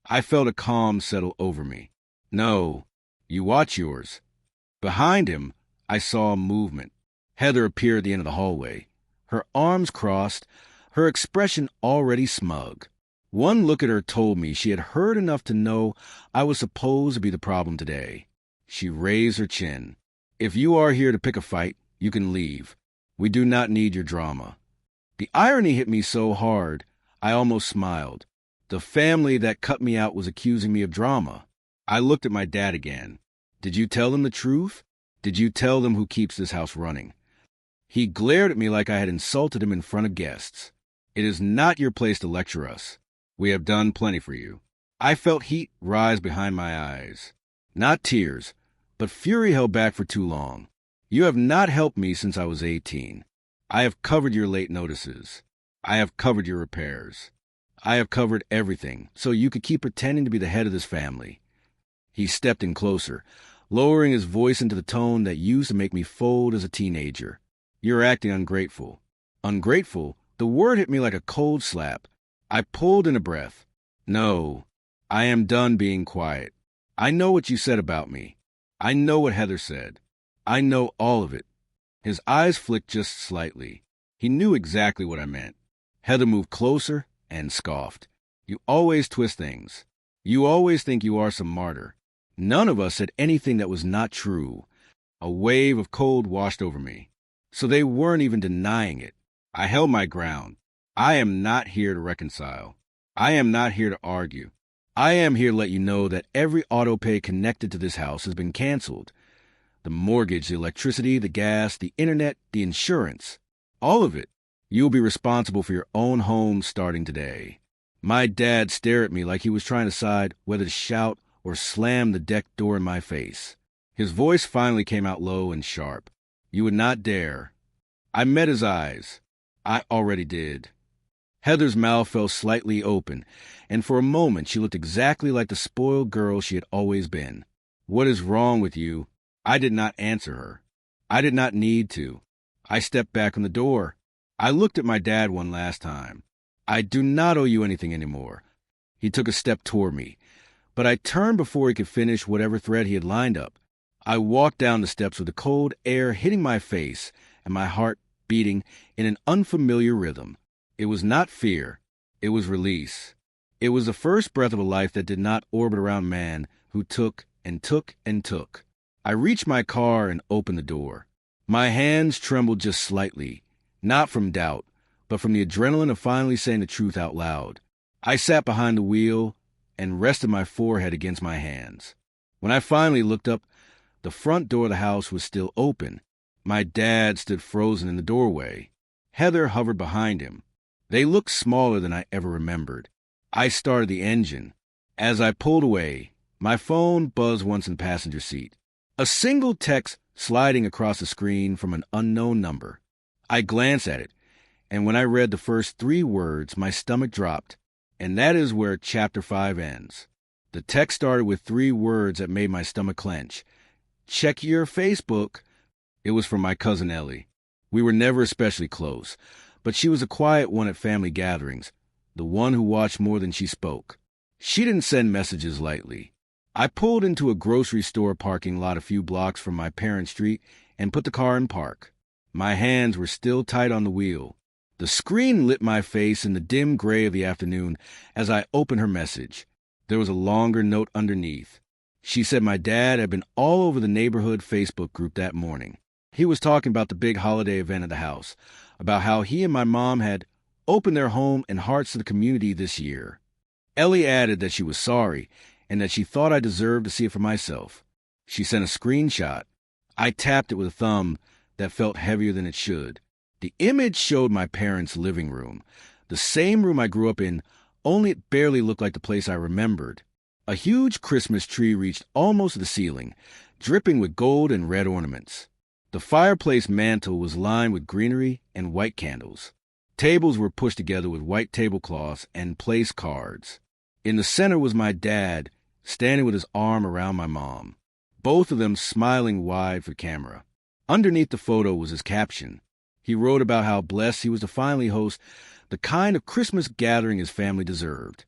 I felt a calm settle over me. "No, you watch yours." Behind him, I saw movement. Heather appeared at the end of the hallway, her arms crossed, her expression already smug. One look at her told me she had heard enough to know I was supposed to be the problem today. She raised her chin. "If you are here to pick a fight, you can leave. We do not need your drama." The irony hit me so hard, I almost smiled. The family that cut me out was accusing me of drama. I looked at my dad again. "Did you tell them the truth? Did you tell them who keeps this house running?" He glared at me like I had insulted him in front of guests. "It is not your place to lecture us. We have done plenty for you." I felt heat rise behind my eyes. Not tears, but fury held back for too long. "You have not helped me since I was 18. I have covered your late notices. I have covered your repairs. I have covered everything, so you could keep pretending to be the head of this family." He stepped in closer, lowering his voice into the tone that used to make me fold as a teenager. "You're acting ungrateful." Ungrateful? The word hit me like a cold slap. I pulled in a breath. "No, I am done being quiet. I know what you said about me. I know what Heather said. I know all of it." His eyes flicked just slightly. He knew exactly what I meant. Heather moved closer and scoffed. "You always twist things. You always think you are some martyr." None of us said anything that was not true. A wave of cold washed over me. So they weren't even denying it. I held my ground. I am not here to reconcile. I am not here to argue. I am here to let you know that every auto pay connected to this house has been canceled. The mortgage, the electricity, the gas, the internet, the insurance. All of it. You will be responsible for your own home starting today. My dad stared at me like he was trying to decide whether to shout or slam the deck door in my face. His voice finally came out low and sharp. "You would not dare." I met his eyes. I already did. Heather's mouth fell slightly open, and for a moment she looked exactly like the spoiled girl she had always been. "What is wrong with you?" I did not answer her. I did not need to. I stepped back from the door. I looked at my dad one last time. "I do not owe you anything anymore." He took a step toward me, but I turned before he could finish whatever thread he had lined up. I walked down the steps with the cold air hitting my face and my heart beating in an unfamiliar rhythm. It was not fear. It was release. It was the first breath of a life that did not orbit around man who took and took and took. I reached my car and opened the door. My hands trembled just slightly, not from doubt, but from the adrenaline of finally saying the truth out loud. I sat behind the wheel and rested my forehead against my hands. When I finally looked up, the front door of the house was still open. My dad stood frozen in the doorway. Heather hovered behind him. They looked smaller than I ever remembered. I started the engine. As I pulled away, my phone buzzed once in the passenger seat. A single text sliding across the screen from an unknown number. I glanced at it, and when I read the first 3 words, my stomach dropped. And that is where Chapter 5 ends. The text started with 3 words that made my stomach clench. "Check your Facebook." It was from my cousin Ellie. We were never especially close, but she was a quiet one at family gatherings, the one who watched more than she spoke. She didn't send messages lightly. I pulled into a grocery store parking lot a few blocks from my parents' street and put the car in park. My hands were still tight on the wheel. The screen lit my face in the dim gray of the afternoon as I opened her message. There was a longer note underneath. She said my dad had been all over the neighborhood Facebook group that morning. He was talking about the big holiday event at the house, about how he and my mom had opened their home and hearts to the community this year. Ellie added that she was sorry and that she thought I deserved to see it for myself. She sent a screenshot. I tapped it with a thumb that felt heavier than it should. The image showed my parents' living room, the same room I grew up in, only it barely looked like the place I remembered. A huge Christmas tree reached almost to the ceiling, dripping with gold and red ornaments. The fireplace mantel was lined with greenery and white candles. Tables were pushed together with white tablecloths and place cards. In the center was my dad, standing with his arm around my mom, both of them smiling wide for camera. Underneath the photo was his caption. He wrote about how blessed he was to finally host the kind of Christmas gathering his family deserved.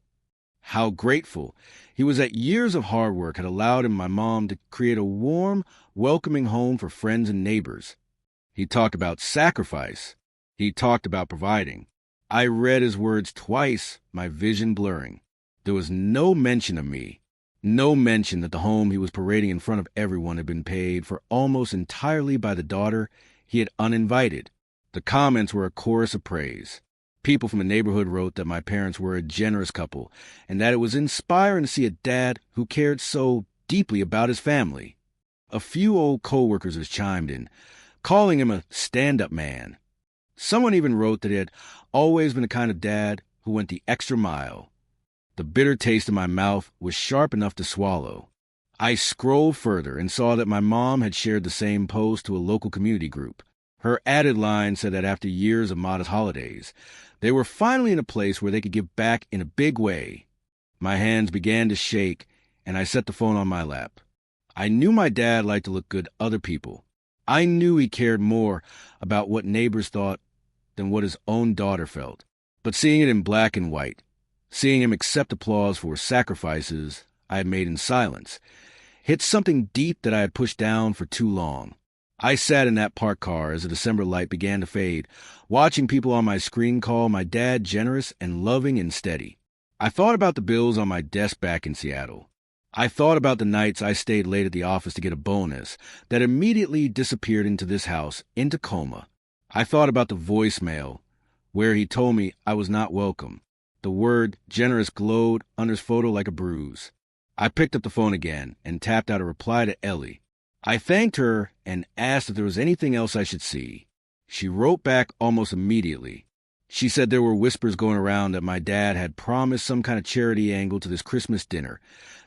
How grateful he was that years of hard work had allowed him and my mom to create a warm, welcoming home for friends and neighbors. He talked about sacrifice. He talked about providing. I read his words twice, my vision blurring. There was no mention of me. No mention that the home he was parading in front of everyone had been paid for almost entirely by the daughter he had uninvited. The comments were a chorus of praise. People from the neighborhood wrote that my parents were a generous couple and that it was inspiring to see a dad who cared so deeply about his family. A few old co-workers chimed in, calling him a stand-up man. Someone even wrote that he had always been the kind of dad who went the extra mile. The bitter taste in my mouth was sharp enough to swallow. I scrolled further and saw that my mom had shared the same post to a local community group. Her added line said that after years of modest holidays, they were finally in a place where they could give back in a big way. My hands began to shake, and I set the phone on my lap. I knew my dad liked to look good to other people. I knew he cared more about what neighbors thought than what his own daughter felt. But seeing it in black and white, seeing him accept applause for sacrifices I had made in silence, hit something deep that I had pushed down for too long. I sat in that parked car as the December light began to fade, watching people on my screen call my dad generous and loving and steady. I thought about the bills on my desk back in Seattle. I thought about the nights I stayed late at the office to get a bonus that immediately disappeared into this house, in Tacoma. I thought about the voicemail where he told me I was not welcome. The word generous glowed under his photo like a bruise. I picked up the phone again and tapped out a reply to Ellie. I thanked her and asked if there was anything else I should see. She wrote back almost immediately. She said there were whispers going around that my dad had promised some kind of charity angle to this Christmas dinner,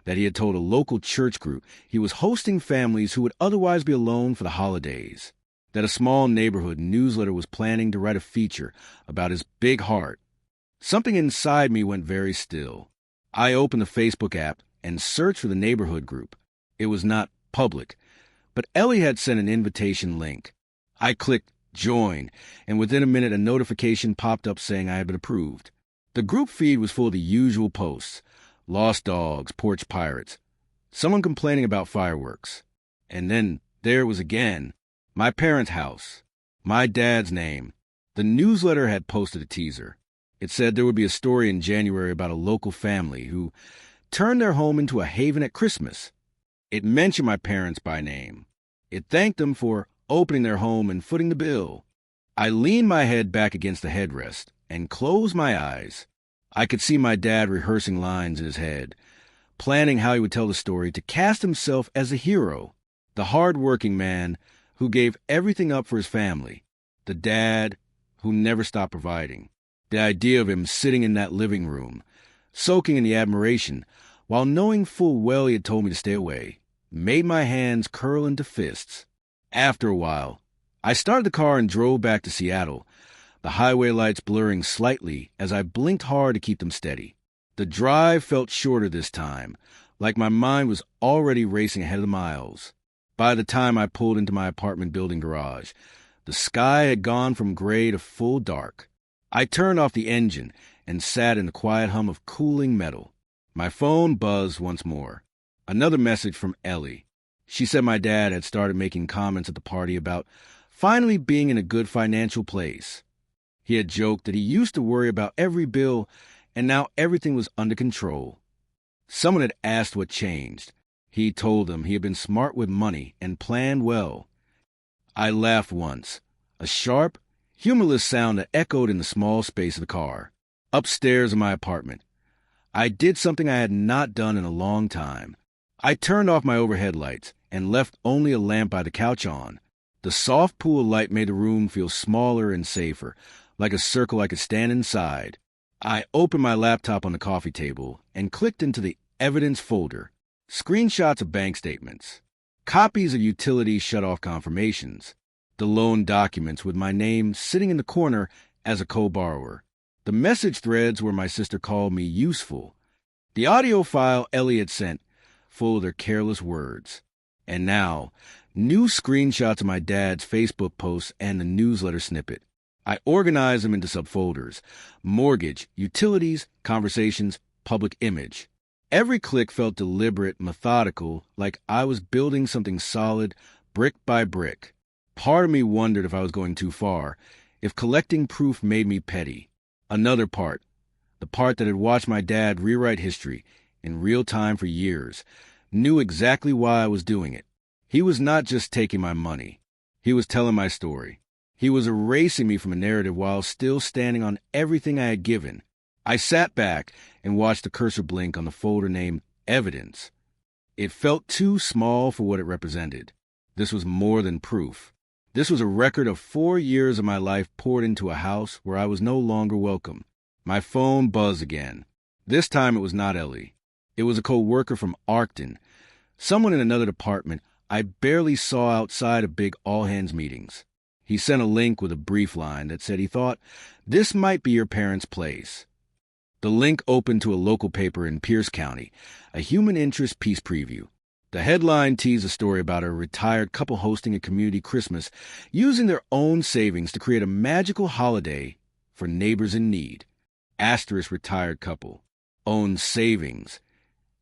that he had told a local church group he was hosting families who would otherwise be alone for the holidays, that a small neighborhood newsletter was planning to write a feature about his big heart. Something inside me went very still. I opened the Facebook app and searched for the neighborhood group. It was not public, but Ellie had sent an invitation link. I clicked join, and within a minute a notification popped up saying I had been approved. The group feed was full of the usual posts: lost dogs, porch pirates, someone complaining about fireworks. And then there it was again, my parents' house, my dad's name. The newsletter had posted a teaser. It said there would be a story in January about a local family who turned their home into a haven at Christmas. It mentioned my parents by name. It thanked them for opening their home and footing the bill. I leaned my head back against the headrest and closed my eyes. I could see my dad rehearsing lines in his head, planning how he would tell the story to cast himself as a hero, the hard-working man who gave everything up for his family, the dad who never stopped providing. The idea of him sitting in that living room, soaking in the admiration, while knowing full well he had told me to stay away, made my hands curl into fists. After a while, I started the car and drove back to Seattle, the highway lights blurring slightly as I blinked hard to keep them steady. The drive felt shorter this time, like my mind was already racing ahead of the miles. By the time I pulled into my apartment building garage, the sky had gone from gray to full dark. I turned off the engine and sat in the quiet hum of cooling metal. My phone buzzed once more. Another message from Ellie. She said my dad had started making comments at the party about finally being in a good financial place. He had joked that he used to worry about every bill, and now everything was under control. Someone had asked what changed. He told them he had been smart with money and planned well. I laughed once, a sharp, humorless sound that echoed in the small space of the car. Upstairs in my apartment, I did something I had not done in a long time. I turned off my overhead lights and left only a lamp by the couch on. The soft pool of light made the room feel smaller and safer, like a circle I could stand inside. I opened my laptop on the coffee table and clicked into the evidence folder. Screenshots of bank statements, copies of utility shut-off confirmations, the loan documents with my name sitting in the corner as a co-borrower, the message threads where my sister called me useful, the audio file Ellie had sent full of their careless words. And now, new screenshots of my dad's Facebook posts and the newsletter snippet. I organized them into subfolders: mortgage, utilities, conversations, public image. Every click felt deliberate, methodical, like I was building something solid, brick by brick. Part of me wondered if I was going too far, if collecting proof made me petty. Another part, the part that had watched my dad rewrite history in real time for years, knew exactly why I was doing it. He was not just taking my money. He was telling my story. He was erasing me from a narrative while still standing on everything I had given. I sat back and watched the cursor blink on the folder named Evidence. It felt too small for what it represented. This was more than proof. This was a record of 4 years of my life poured into a house where I was no longer welcome. My phone buzzed again. This time it was not Ellie. It was a co-worker from Arcton, someone in another department I barely saw outside of big all-hands meetings. He sent a link with a brief line that said he thought this might be your parents' place. The link opened to a local paper in Pierce County, a human interest piece preview. The headline teased a story about a retired couple hosting a community Christmas using their own savings to create a magical holiday for neighbors in need. Asterisk retired couple. Own savings.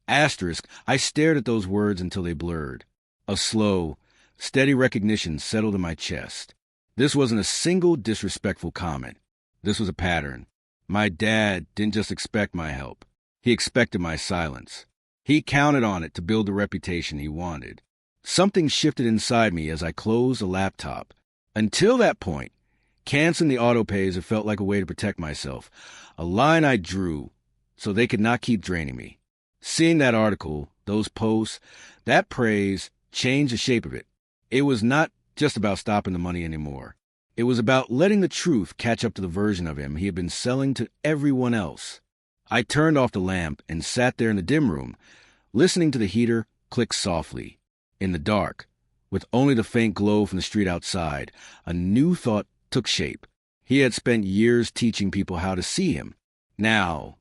Asterisk, I stared at those words until they blurred. A slow, steady recognition settled in my chest. This wasn't a single disrespectful comment. This was a pattern. My dad didn't just expect my help. He expected my silence. He counted on it to build the reputation he wanted. Something shifted inside me as I closed the laptop. Until that point, canceling the autopays had felt like a way to protect myself, a line I drew so they could not keep draining me. Seeing that article, those posts, that praise changed the shape of it. It was not just about stopping the money anymore. It was about letting the truth catch up to the version of him he had been selling to everyone else. I turned off the lamp and sat there in the dim room, listening to the heater click softly. In the dark, with only the faint glow from the street outside, a new thought took shape. He had spent years teaching people how to see him. Now,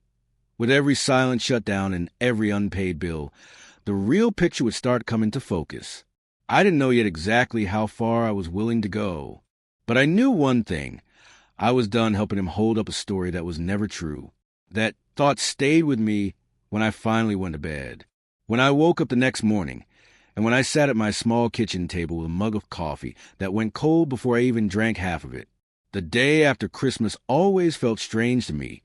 with every silent shutdown and every unpaid bill, the real picture would start coming to focus. I didn't know yet exactly how far I was willing to go, but I knew one thing. I was done helping him hold up a story that was never true. That thought stayed with me when I finally went to bed. When I woke up the next morning, and when I sat at my small kitchen table with a mug of coffee that went cold before I even drank half of it. The day after Christmas always felt strange to me,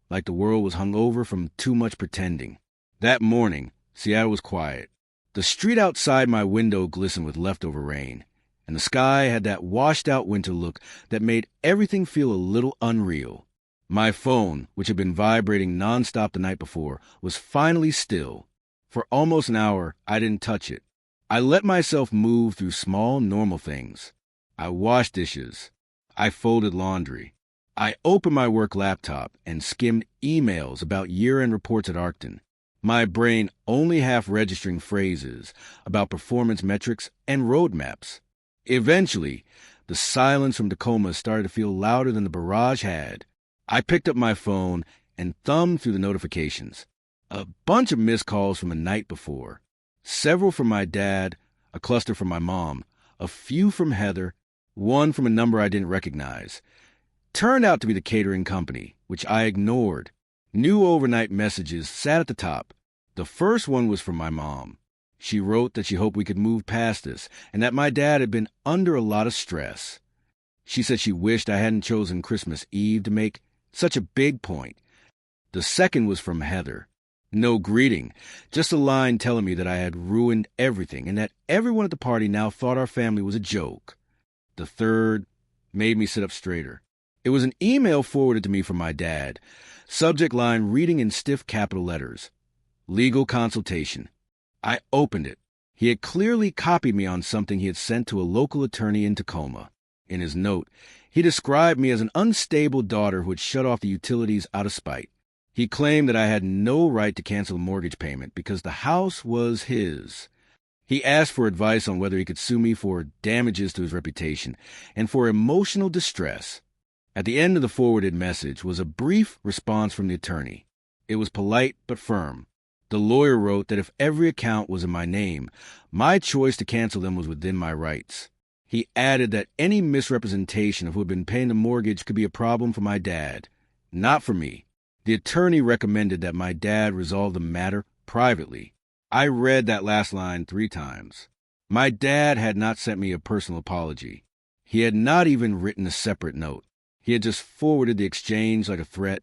like the world was hungover from too much pretending. That morning, Seattle was quiet. The street outside my window glistened with leftover rain, and the sky had that washed-out winter look that made everything feel a little unreal. My phone, which had been vibrating nonstop the night before, was finally still. For almost an hour, I didn't touch it. I let myself move through small, normal things. I washed dishes. I folded laundry. I opened my work laptop and skimmed emails about year-end reports at Arcton, my brain only half registering phrases about performance metrics and roadmaps. Eventually, the silence from Tacoma started to feel louder than the barrage had. I picked up my phone and thumbed through the notifications. A bunch of missed calls from the night before. Several from my dad, a cluster from my mom, a few from Heather, one from a number I didn't recognize. Turned out to be the catering company, which I ignored. New overnight messages sat at the top. The first one was from my mom. She wrote that she hoped we could move past this and that my dad had been under a lot of stress. She said she wished I hadn't chosen Christmas Eve to make such a big point. The second was from Heather. No greeting, just a line telling me that I had ruined everything and that everyone at the party now thought our family was a joke. The third made me sit up straighter. It was an email forwarded to me from my dad. Subject line reading in stiff capital letters. Legal consultation. I opened it. He had clearly copied me on something he had sent to a local attorney in Tacoma. In his note, he described me as an unstable daughter who had shut off the utilities out of spite. He claimed that I had no right to cancel a mortgage payment because the house was his. He asked for advice on whether he could sue me for damages to his reputation and for emotional distress. At the end of the forwarded message was a brief response from the attorney. It was polite but firm. The lawyer wrote that if every account was in my name, my choice to cancel them was within my rights. He added that any misrepresentation of who had been paying the mortgage could be a problem for my dad, not for me. The attorney recommended that my dad resolve the matter privately. I read that last line 3 times. My dad had not sent me a personal apology. He had not even written a separate note. He had just forwarded the exchange like a threat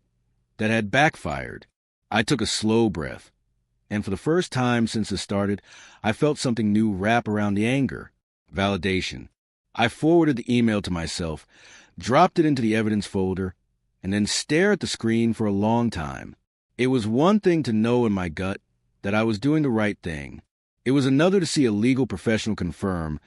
that had backfired. I took a slow breath, and for the first time since it started, I felt something new wrap around the anger. Validation. I forwarded the email to myself, dropped it into the evidence folder, and then stared at the screen for a long time. It was one thing to know in my gut that I was doing the right thing. It was another to see a legal professional confirm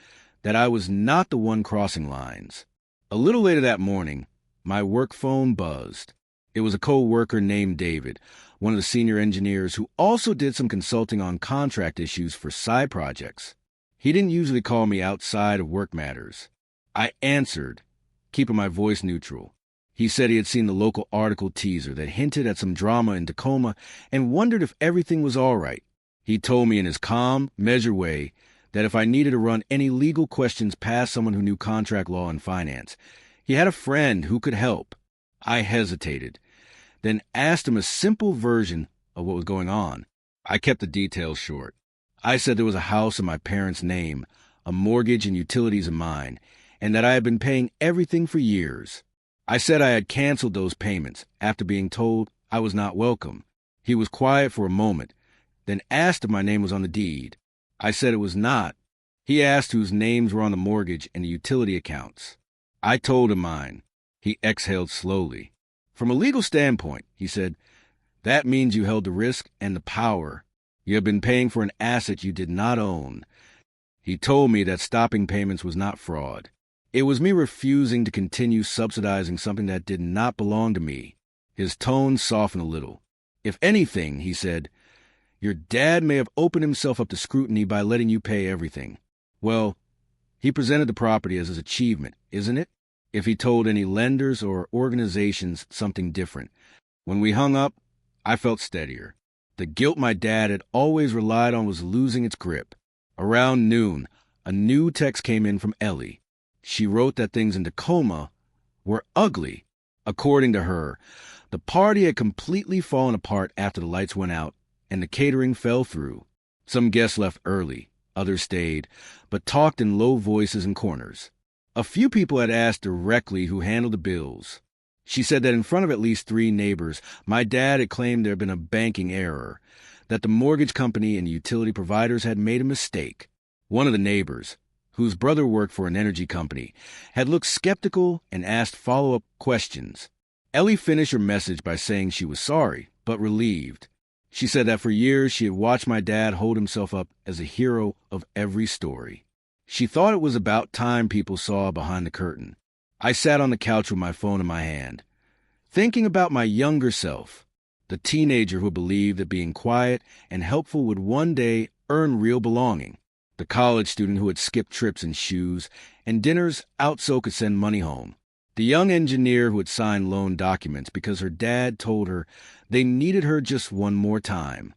that I was not the one crossing lines. A little later that morning, my work phone buzzed. It was a co-worker named David, one of the senior engineers who also did some consulting on contract issues for side projects. He didn't usually call me outside of work matters. I answered, keeping my voice neutral. He said he had seen the local article teaser that hinted at some drama in Tacoma and wondered if everything was all right. He told me in his calm, measured way that if I needed to run any legal questions past someone who knew contract law and finance, he had a friend who could help. I hesitated, then asked him a simple version of what was going on. I kept the details short. I said there was a house in my parents' name, a mortgage and utilities in mine, and that I had been paying everything for years. I said I had canceled those payments after being told I was not welcome. He was quiet for a moment, then asked if my name was on the deed. I said it was not. He asked whose names were on the mortgage and the utility accounts. I told him mine. He exhaled slowly. From a legal standpoint, he said, that means you held the risk and the power. You have been paying for an asset you did not own. He told me that stopping payments was not fraud. It was me refusing to continue subsidizing something that did not belong to me. His tone softened a little. If anything, he said, your dad may have opened himself up to scrutiny by letting you pay everything. Well, he presented the property as his achievement, isn't it? If he told any lenders or organizations something different. When we hung up, I felt steadier. The guilt my dad had always relied on was losing its grip. Around noon, a new text came in from Ellie. She wrote that things in Tacoma were ugly. According to her, the party had completely fallen apart after the lights went out and the catering fell through. Some guests left early, others stayed, but talked in low voices in corners. A few people had asked directly who handled the bills. She said that in front of at least 3 neighbors, my dad had claimed there had been a banking error, that the mortgage company and utility providers had made a mistake. One of the neighbors, whose brother worked for an energy company, had looked skeptical and asked follow-up questions. Ellie finished her message by saying she was sorry, but relieved. She said that for years she had watched my dad hold himself up as a hero of every story. She thought it was about time people saw behind the curtain. I sat on the couch with my phone in my hand, thinking about my younger self, the teenager who believed that being quiet and helpful would one day earn real belonging. The college student who had skipped trips and shoes and dinners out so could send money home. The young engineer who had signed loan documents because her dad told her they needed her just one more time.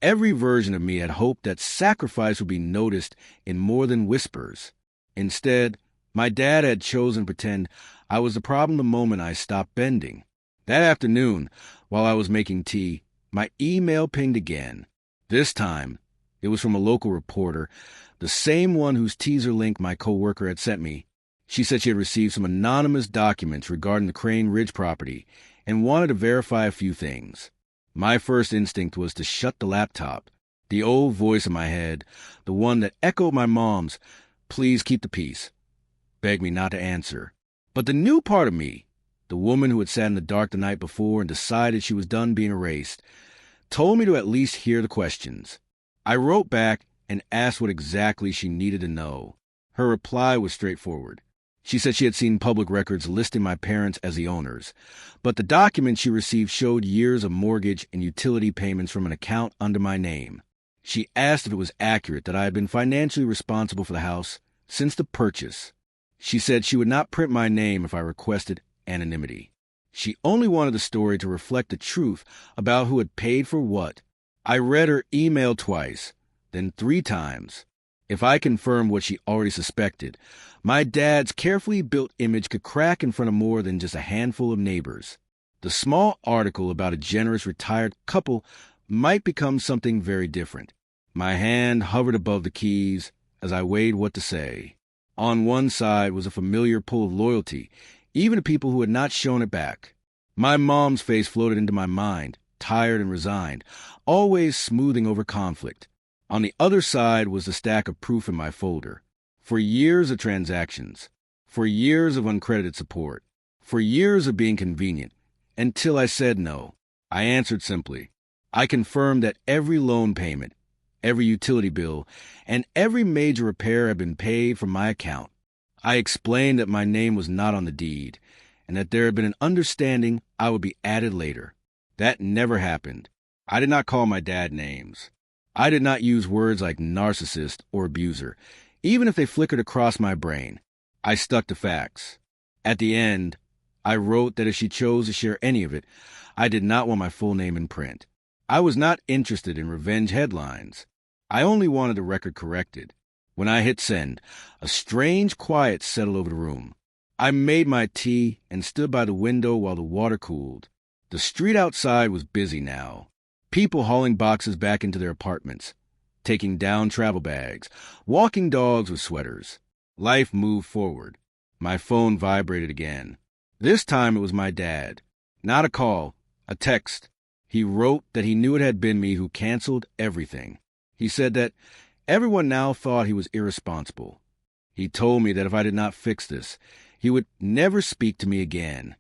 Every version of me had hoped that sacrifice would be noticed in more than whispers. Instead, my dad had chosen to pretend I was the problem the moment I stopped bending. That afternoon, while I was making tea, my email pinged again. This time, it was from a local reporter, the same one whose teaser link my coworker had sent me. She said she had received some anonymous documents regarding the Crane Ridge property and wanted to verify a few things. My first instinct was to shut the laptop. The old voice in my head, the one that echoed my mom's, "Please keep the peace," begged me not to answer. But the new part of me, the woman who had sat in the dark the night before and decided she was done being erased, told me to at least hear the questions. I wrote back and asked what exactly she needed to know. Her reply was straightforward. She said she had seen public records listing my parents as the owners, but the documents she received showed years of mortgage and utility payments from an account under my name. She asked if it was accurate that I had been financially responsible for the house since the purchase. She said she would not print my name if I requested anonymity. She only wanted the story to reflect the truth about who had paid for what. I read her email twice, then 3 times. If I confirmed what she already suspected, my dad's carefully built image could crack in front of more than just a handful of neighbors. The small article about a generous retired couple might become something very different. My hand hovered above the keys as I weighed what to say. On one side was a familiar pull of loyalty, even to people who had not shown it back. My mom's face floated into my mind, tired and resigned, always smoothing over conflict. On the other side was the stack of proof in my folder. For years of transactions, for years of uncredited support, for years of being convenient, until I said no. I answered simply. I confirmed that every loan payment, every utility bill, and every major repair had been paid from my account. I explained that my name was not on the deed, and that there had been an understanding I would be added later. That never happened. I did not call my dad names. I did not use words like narcissist or abuser, even if they flickered across my brain. I stuck to facts. At the end, I wrote that if she chose to share any of it, I did not want my full name in print. I was not interested in revenge headlines. I only wanted the record corrected. When I hit send, a strange quiet settled over the room. I made my tea and stood by the window while the water cooled. The street outside was busy now. People hauling boxes back into their apartments, taking down travel bags, walking dogs with sweaters. Life moved forward. My phone vibrated again. This time it was my dad. Not a call, a text. He wrote that he knew it had been me who canceled everything. He said that everyone now thought he was irresponsible. He told me that if I did not fix this, he would never speak to me again.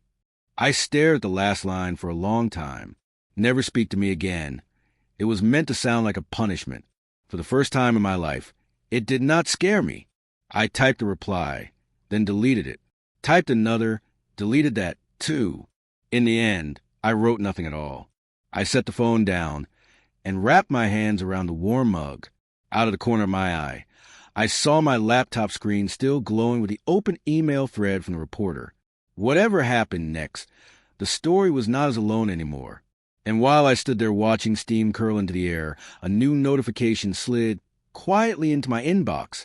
I stared at the last line for a long time. Never speak to me again. It was meant to sound like a punishment. For the first time in my life, it did not scare me. I typed a reply, then deleted it. Typed another, deleted that too. In the end, I wrote nothing at all. I set the phone down and wrapped my hands around the warm mug. Out of the corner of my eye, I saw my laptop screen still glowing with the open email thread from the reporter. Whatever happened next, the story was not as alone anymore. And while I stood there watching steam curl into the air, a new notification slid quietly into my inbox,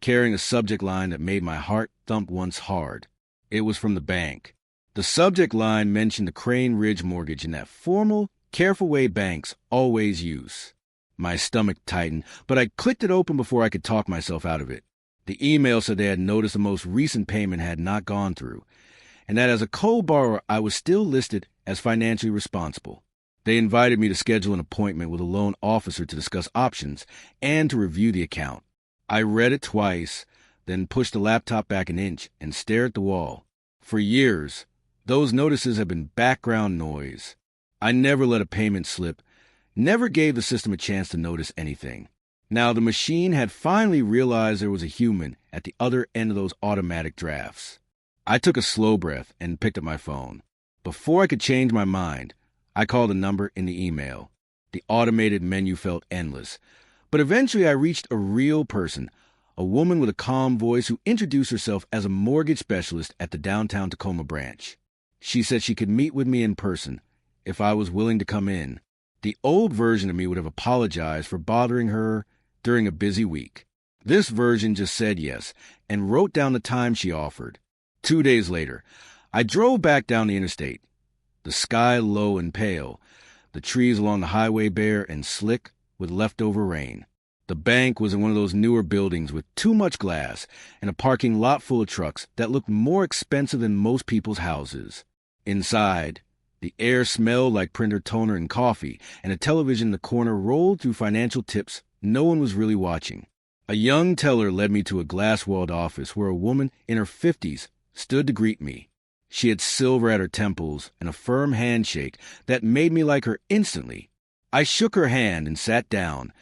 carrying a subject line that made my heart thump once hard. It was from the bank. The subject line mentioned the Crane Ridge mortgage in that formal, careful way banks always use. My stomach tightened, but I clicked it open before I could talk myself out of it. The email said they had noticed the most recent payment had not gone through, and that as a co-borrower I was still listed as financially responsible. They invited me to schedule an appointment with a loan officer to discuss options and to review the account. I read it twice, then pushed the laptop back an inch and stared at the wall. For years, those notices have been background noise. I never let a payment slip, never gave the system a chance to notice anything. Now the machine had finally realized there was a human at the other end of those automatic drafts. I took a slow breath and picked up my phone. Before I could change my mind, I called a number in the email. The automated menu felt endless. But eventually I reached a real person, a woman with a calm voice who introduced herself as a mortgage specialist at the downtown Tacoma branch. She said she could meet with me in person if I was willing to come in. The old version of me would have apologized for bothering her during a busy week. This version just said yes and wrote down the time she offered. 2 days later, I drove back down the interstate. The sky low and pale, the trees along the highway bare and slick with leftover rain. The bank was in one of those newer buildings with too much glass and a parking lot full of trucks that looked more expensive than most people's houses. Inside, the air smelled like printer toner and coffee, and a television in the corner rolled through financial tips no one was really watching. A young teller led me to a glass-walled office where a woman in her 50s stood to greet me. She had silver at her temples and a firm handshake that made me like her instantly. I shook her hand and sat down,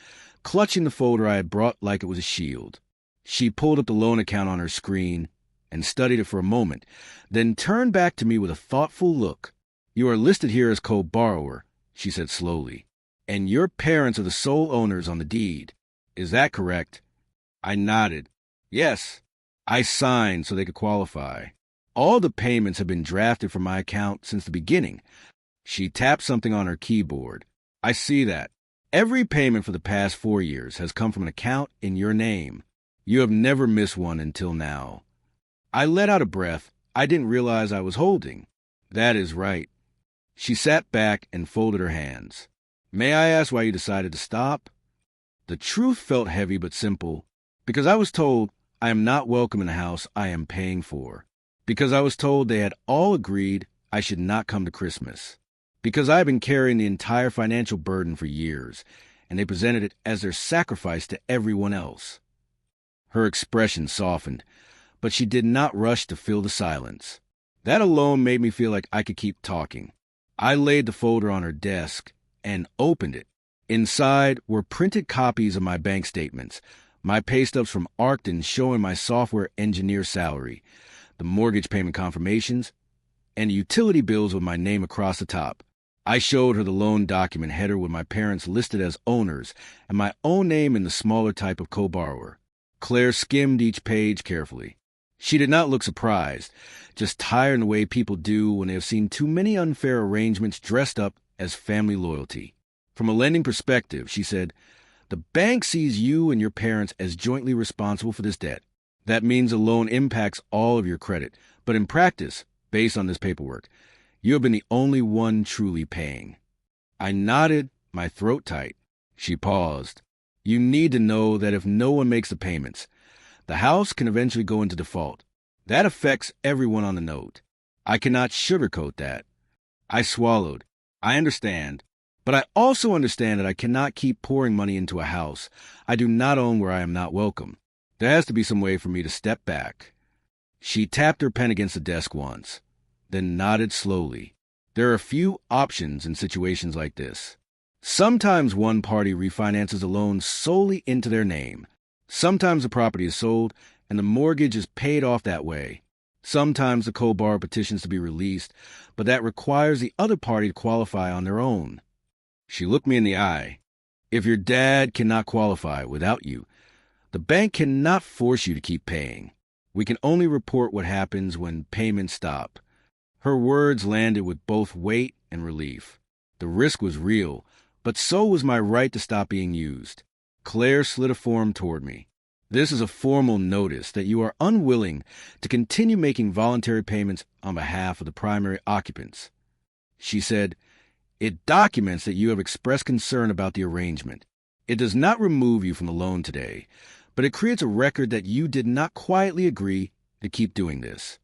clutching the folder I had brought like it was a shield. She pulled up the loan account on her screen and studied it for a moment, then turned back to me with a thoughtful look. "You are listed here as co-borrower," she said slowly, "and your parents are the sole owners on the deed. Is that correct?" I nodded. "Yes." I signed so they could qualify. "All the payments have been drafted from my account since the beginning." She tapped something on her keyboard. "I see that. Every payment for the past 4 years has come from an account in your name. You have never missed one until now." I let out a breath I didn't realize I was holding. "That is right." She sat back and folded her hands. "May I ask why you decided to stop?" The truth felt heavy but simple. Because I was told I am not welcome in the house I am paying for. Because I was told they had all agreed I should not come to Christmas. Because I have been carrying the entire financial burden for years, and they presented it as their sacrifice to everyone else. Her expression softened, but she did not rush to fill the silence. That alone made me feel like I could keep talking. I laid the folder on her desk and opened it. Inside were printed copies of my bank statements, my pay stubs from Arcton showing my software engineer salary, the mortgage payment confirmations, and utility bills with my name across the top. I showed her the loan document header with my parents listed as owners and my own name in the smaller type of co-borrower. Claire skimmed each page carefully. She did not look surprised, just tired in the way people do when they have seen too many unfair arrangements dressed up as family loyalty. From a lending perspective, she said, the bank sees you and your parents as jointly responsible for this debt. That means the loan impacts all of your credit, but in practice, based on this paperwork, you have been the only one truly paying. I nodded, my throat tight. She paused. You need to know that if no one makes the payments, the house can eventually go into default. That affects everyone on the note. I cannot sugarcoat that. I swallowed. I understand. But I also understand that I cannot keep pouring money into a house I do not own where I am not welcome. There has to be some way for me to step back. She tapped her pen against the desk once, then nodded slowly. There are a few options in situations like this. Sometimes one party refinances a loan solely into their name. Sometimes the property is sold and the mortgage is paid off that way. Sometimes the co-borrower petitions to be released, but that requires the other party to qualify on their own. She looked me in the eye. If your dad cannot qualify without you, the bank cannot force you to keep paying. We can only report what happens when payments stop. Her words landed with both weight and relief. The risk was real, but so was my right to stop being used. Claire slid a form toward me. This is a formal notice that you are unwilling to continue making voluntary payments on behalf of the primary occupants. She said, it documents that you have expressed concern about the arrangement. It does not remove you from the loan today, but it creates a record that you did not quietly agree to keep doing this.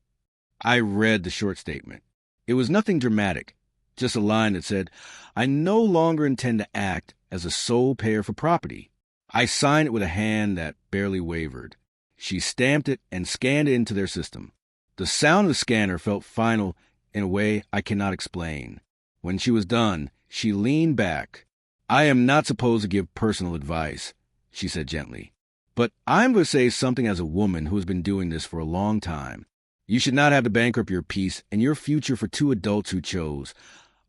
I read the short statement. It was nothing dramatic, just a line that said, I no longer intend to act as a sole payer for property. I signed it with a hand that barely wavered. She stamped it and scanned it into their system. The sound of the scanner felt final in a way I cannot explain. When she was done, she leaned back. I am not supposed to give personal advice, she said gently. But I'm going to say something as a woman who has been doing this for a long time. You should not have to bankrupt your peace and your future for two adults who chose.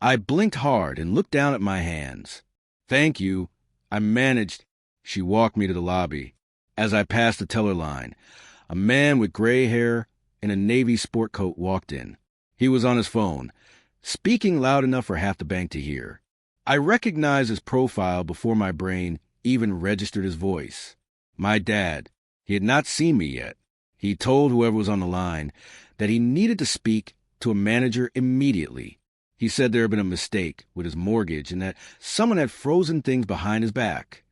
I blinked hard and looked down at my hands. Thank you. I managed. She walked me to the lobby. As I passed the teller line, a man with gray hair and a navy sport coat walked in. He was on his phone, speaking loud enough for half the bank to hear. I recognized his profile before my brain even registered his voice. My dad. He had not seen me yet. He told whoever was on the line that he needed to speak to a manager immediately. He said there had been a mistake with his mortgage and that someone had frozen things behind his back.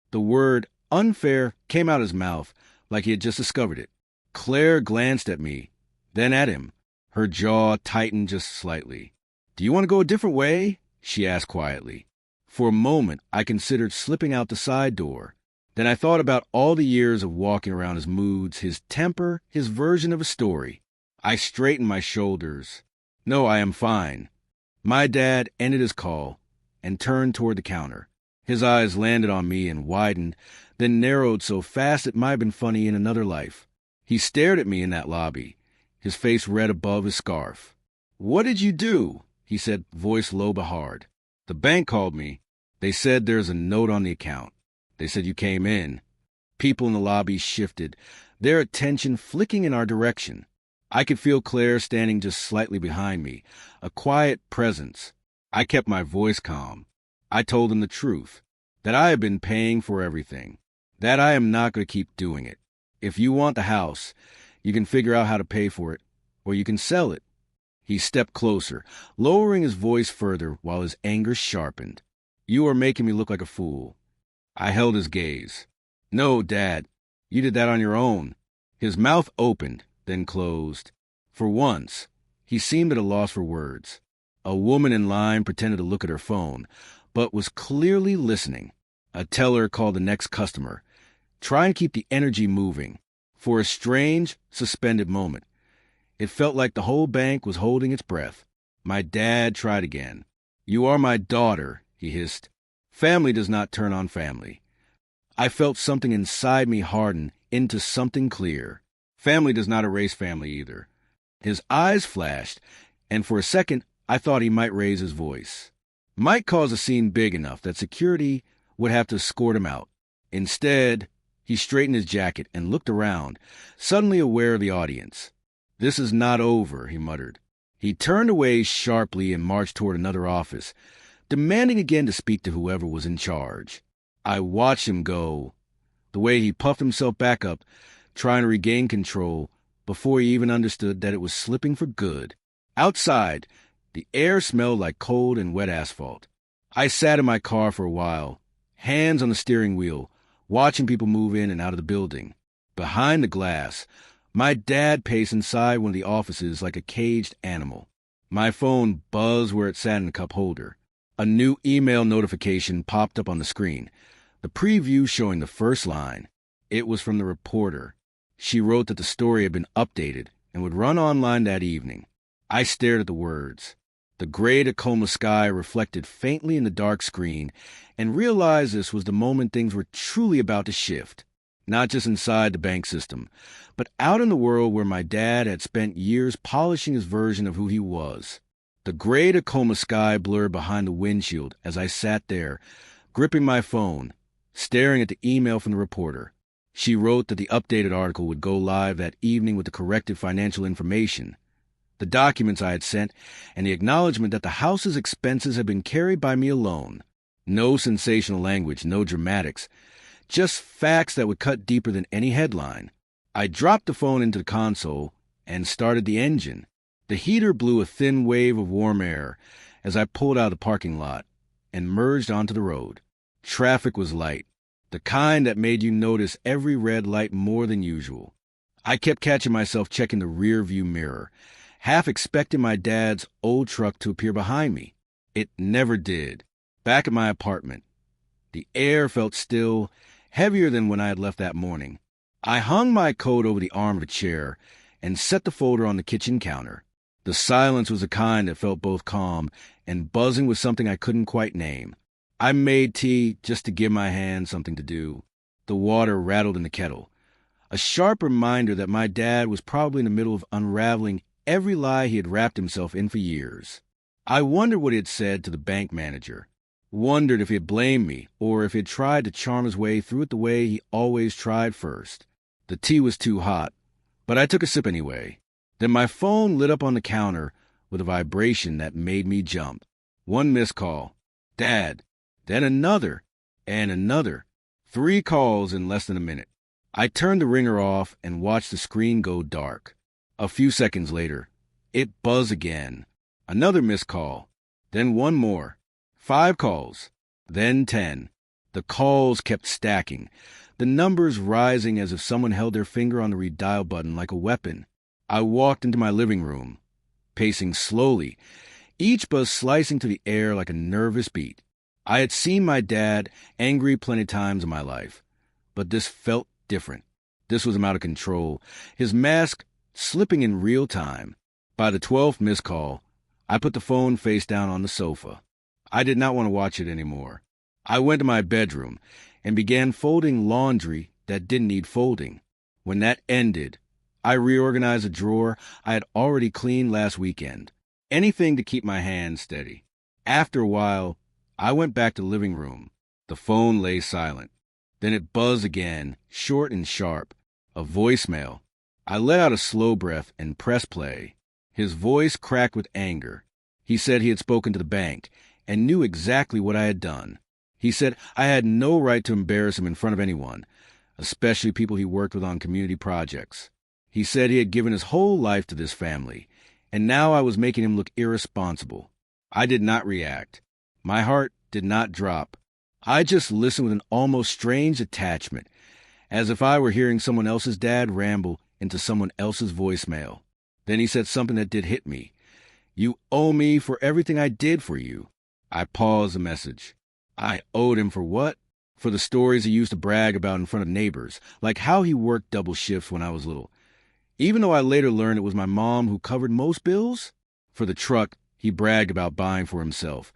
The word unfair came out of his mouth like he had just discovered it. Claire glanced at me, then at him. Her jaw tightened just slightly. Do you want to go a different way? She asked quietly. For a moment, I considered slipping out the side door. Then I thought about all the years of walking around his moods, his temper, his version of a story. I straightened my shoulders. No, I am fine. My dad ended his call and turned toward the counter. His eyes landed on me and widened, then narrowed so fast it might have been funny in another life. He stared at me in that lobby, his face red above his scarf. What did you do? He said, voice low but hard. The bank called me. They said there's a note on the account. They said you came in. People in the lobby shifted, their attention flicking in our direction. I could feel Claire standing just slightly behind me, a quiet presence. I kept my voice calm. I told them the truth, that I have been paying for everything, that I am not going to keep doing it. If you want the house, you can figure out how to pay for it, or you can sell it. He stepped closer, lowering his voice further while his anger sharpened. You are making me look like a fool. I held his gaze. No, Dad, you did that on your own. His mouth opened, then closed. For once, he seemed at a loss for words. A woman in line pretended to look at her phone, but was clearly listening. A teller called the next customer, trying to keep the energy moving. For a strange, suspended moment, it felt like the whole bank was holding its breath. My dad tried again. You are my daughter, he hissed. Family does not turn on family. I felt something inside me harden into something clear. Family does not erase family either. His eyes flashed, and for a second, I thought he might raise his voice. Might cause a scene big enough that security would have to escort him out. Instead, he He straightened his jacket and looked around, suddenly aware of the audience. "This is not over," he muttered. He turned away sharply and marched toward another office, demanding again to speak to whoever was in charge. I watched him go, the way he puffed himself back up, trying to regain control before he even understood that it was slipping for good. Outside, the air smelled like cold and wet asphalt. I sat in my car for a while, hands on the steering wheel, watching people move in and out of the building. Behind the glass, my dad paced inside one of the offices like a caged animal. My phone buzzed where it sat in the cup holder. A new email notification popped up on the screen, the preview showing the first line. It was from the reporter. She wrote that the story had been updated and would run online that evening. I stared at the words. The gray Tacoma sky reflected faintly in the dark screen, and realized this was the moment things were truly about to shift. Not just inside the bank system, but out in the world where my dad had spent years polishing his version of who he was. The gray Tacoma sky blurred behind the windshield as I sat there, gripping my phone, staring at the email from the reporter. She wrote that the updated article would go live that evening with the corrected financial information, the documents I had sent, and the acknowledgement that the house's expenses had been carried by me alone. No sensational language, no dramatics, just facts that would cut deeper than any headline. I dropped the phone into the console and started the engine. The heater blew a thin wave of warm air as I pulled out of the parking lot and merged onto the road. Traffic was light, the kind that made you notice every red light more than usual. I kept catching myself checking the rear view mirror, half expecting my dad's old truck to appear behind me. It never did. Back at my apartment, the air felt still, heavier than when I had left that morning. I hung my coat over the arm of a chair and set the folder on the kitchen counter. The silence was the kind that felt both calm and buzzing with something I couldn't quite name. I made tea just to give my hands something to do. The water rattled in the kettle, a sharp reminder that my dad was probably in the middle of unraveling every lie he had wrapped himself in for years. I wondered what he had said to the bank manager, wondered if he had blamed me or if he had tried to charm his way through it the way he always tried first. The tea was too hot, but I took a sip anyway. Then my phone lit up on the counter with a vibration that made me jump. One missed call. Dad. Then another. And another. 3 calls in less than a minute. I turned the ringer off and watched the screen go dark. A few seconds later, it buzzed again. Another missed call. Then one more. 5 calls. Then 10. The calls kept stacking, the numbers rising as if someone held their finger on the redial button like a weapon. I walked into my living room, pacing slowly, each buzz slicing to the air like a nervous beat. I had seen my dad angry plenty of times in my life, but this felt different. This was him out of control, his mask slipping in real time. By the 12th missed call, I put the phone face down on the sofa. I did not want to watch it anymore. I went to my bedroom and began folding laundry that didn't need folding. When that ended, I reorganized a drawer I had already cleaned last weekend. Anything to keep my hands steady. After a while, I went back to the living room. The phone lay silent. Then it buzzed again, short and sharp. A voicemail. I let out a slow breath and pressed play. His voice cracked with anger. He said he had spoken to the bank and knew exactly what I had done. He said I had no right to embarrass him in front of anyone, especially people he worked with on community projects. He said he had given his whole life to this family, and now I was making him look irresponsible. I did not react. My heart did not drop. I just listened with an almost strange attachment, as if I were hearing someone else's dad ramble into someone else's voicemail. Then he said something that did hit me. "You owe me for everything I did for you." I paused the message. I owed him for what? For the stories he used to brag about in front of neighbors, like how he worked double shifts when I was little. Even though I later learned it was my mom who covered most bills? For the truck he bragged about buying for himself,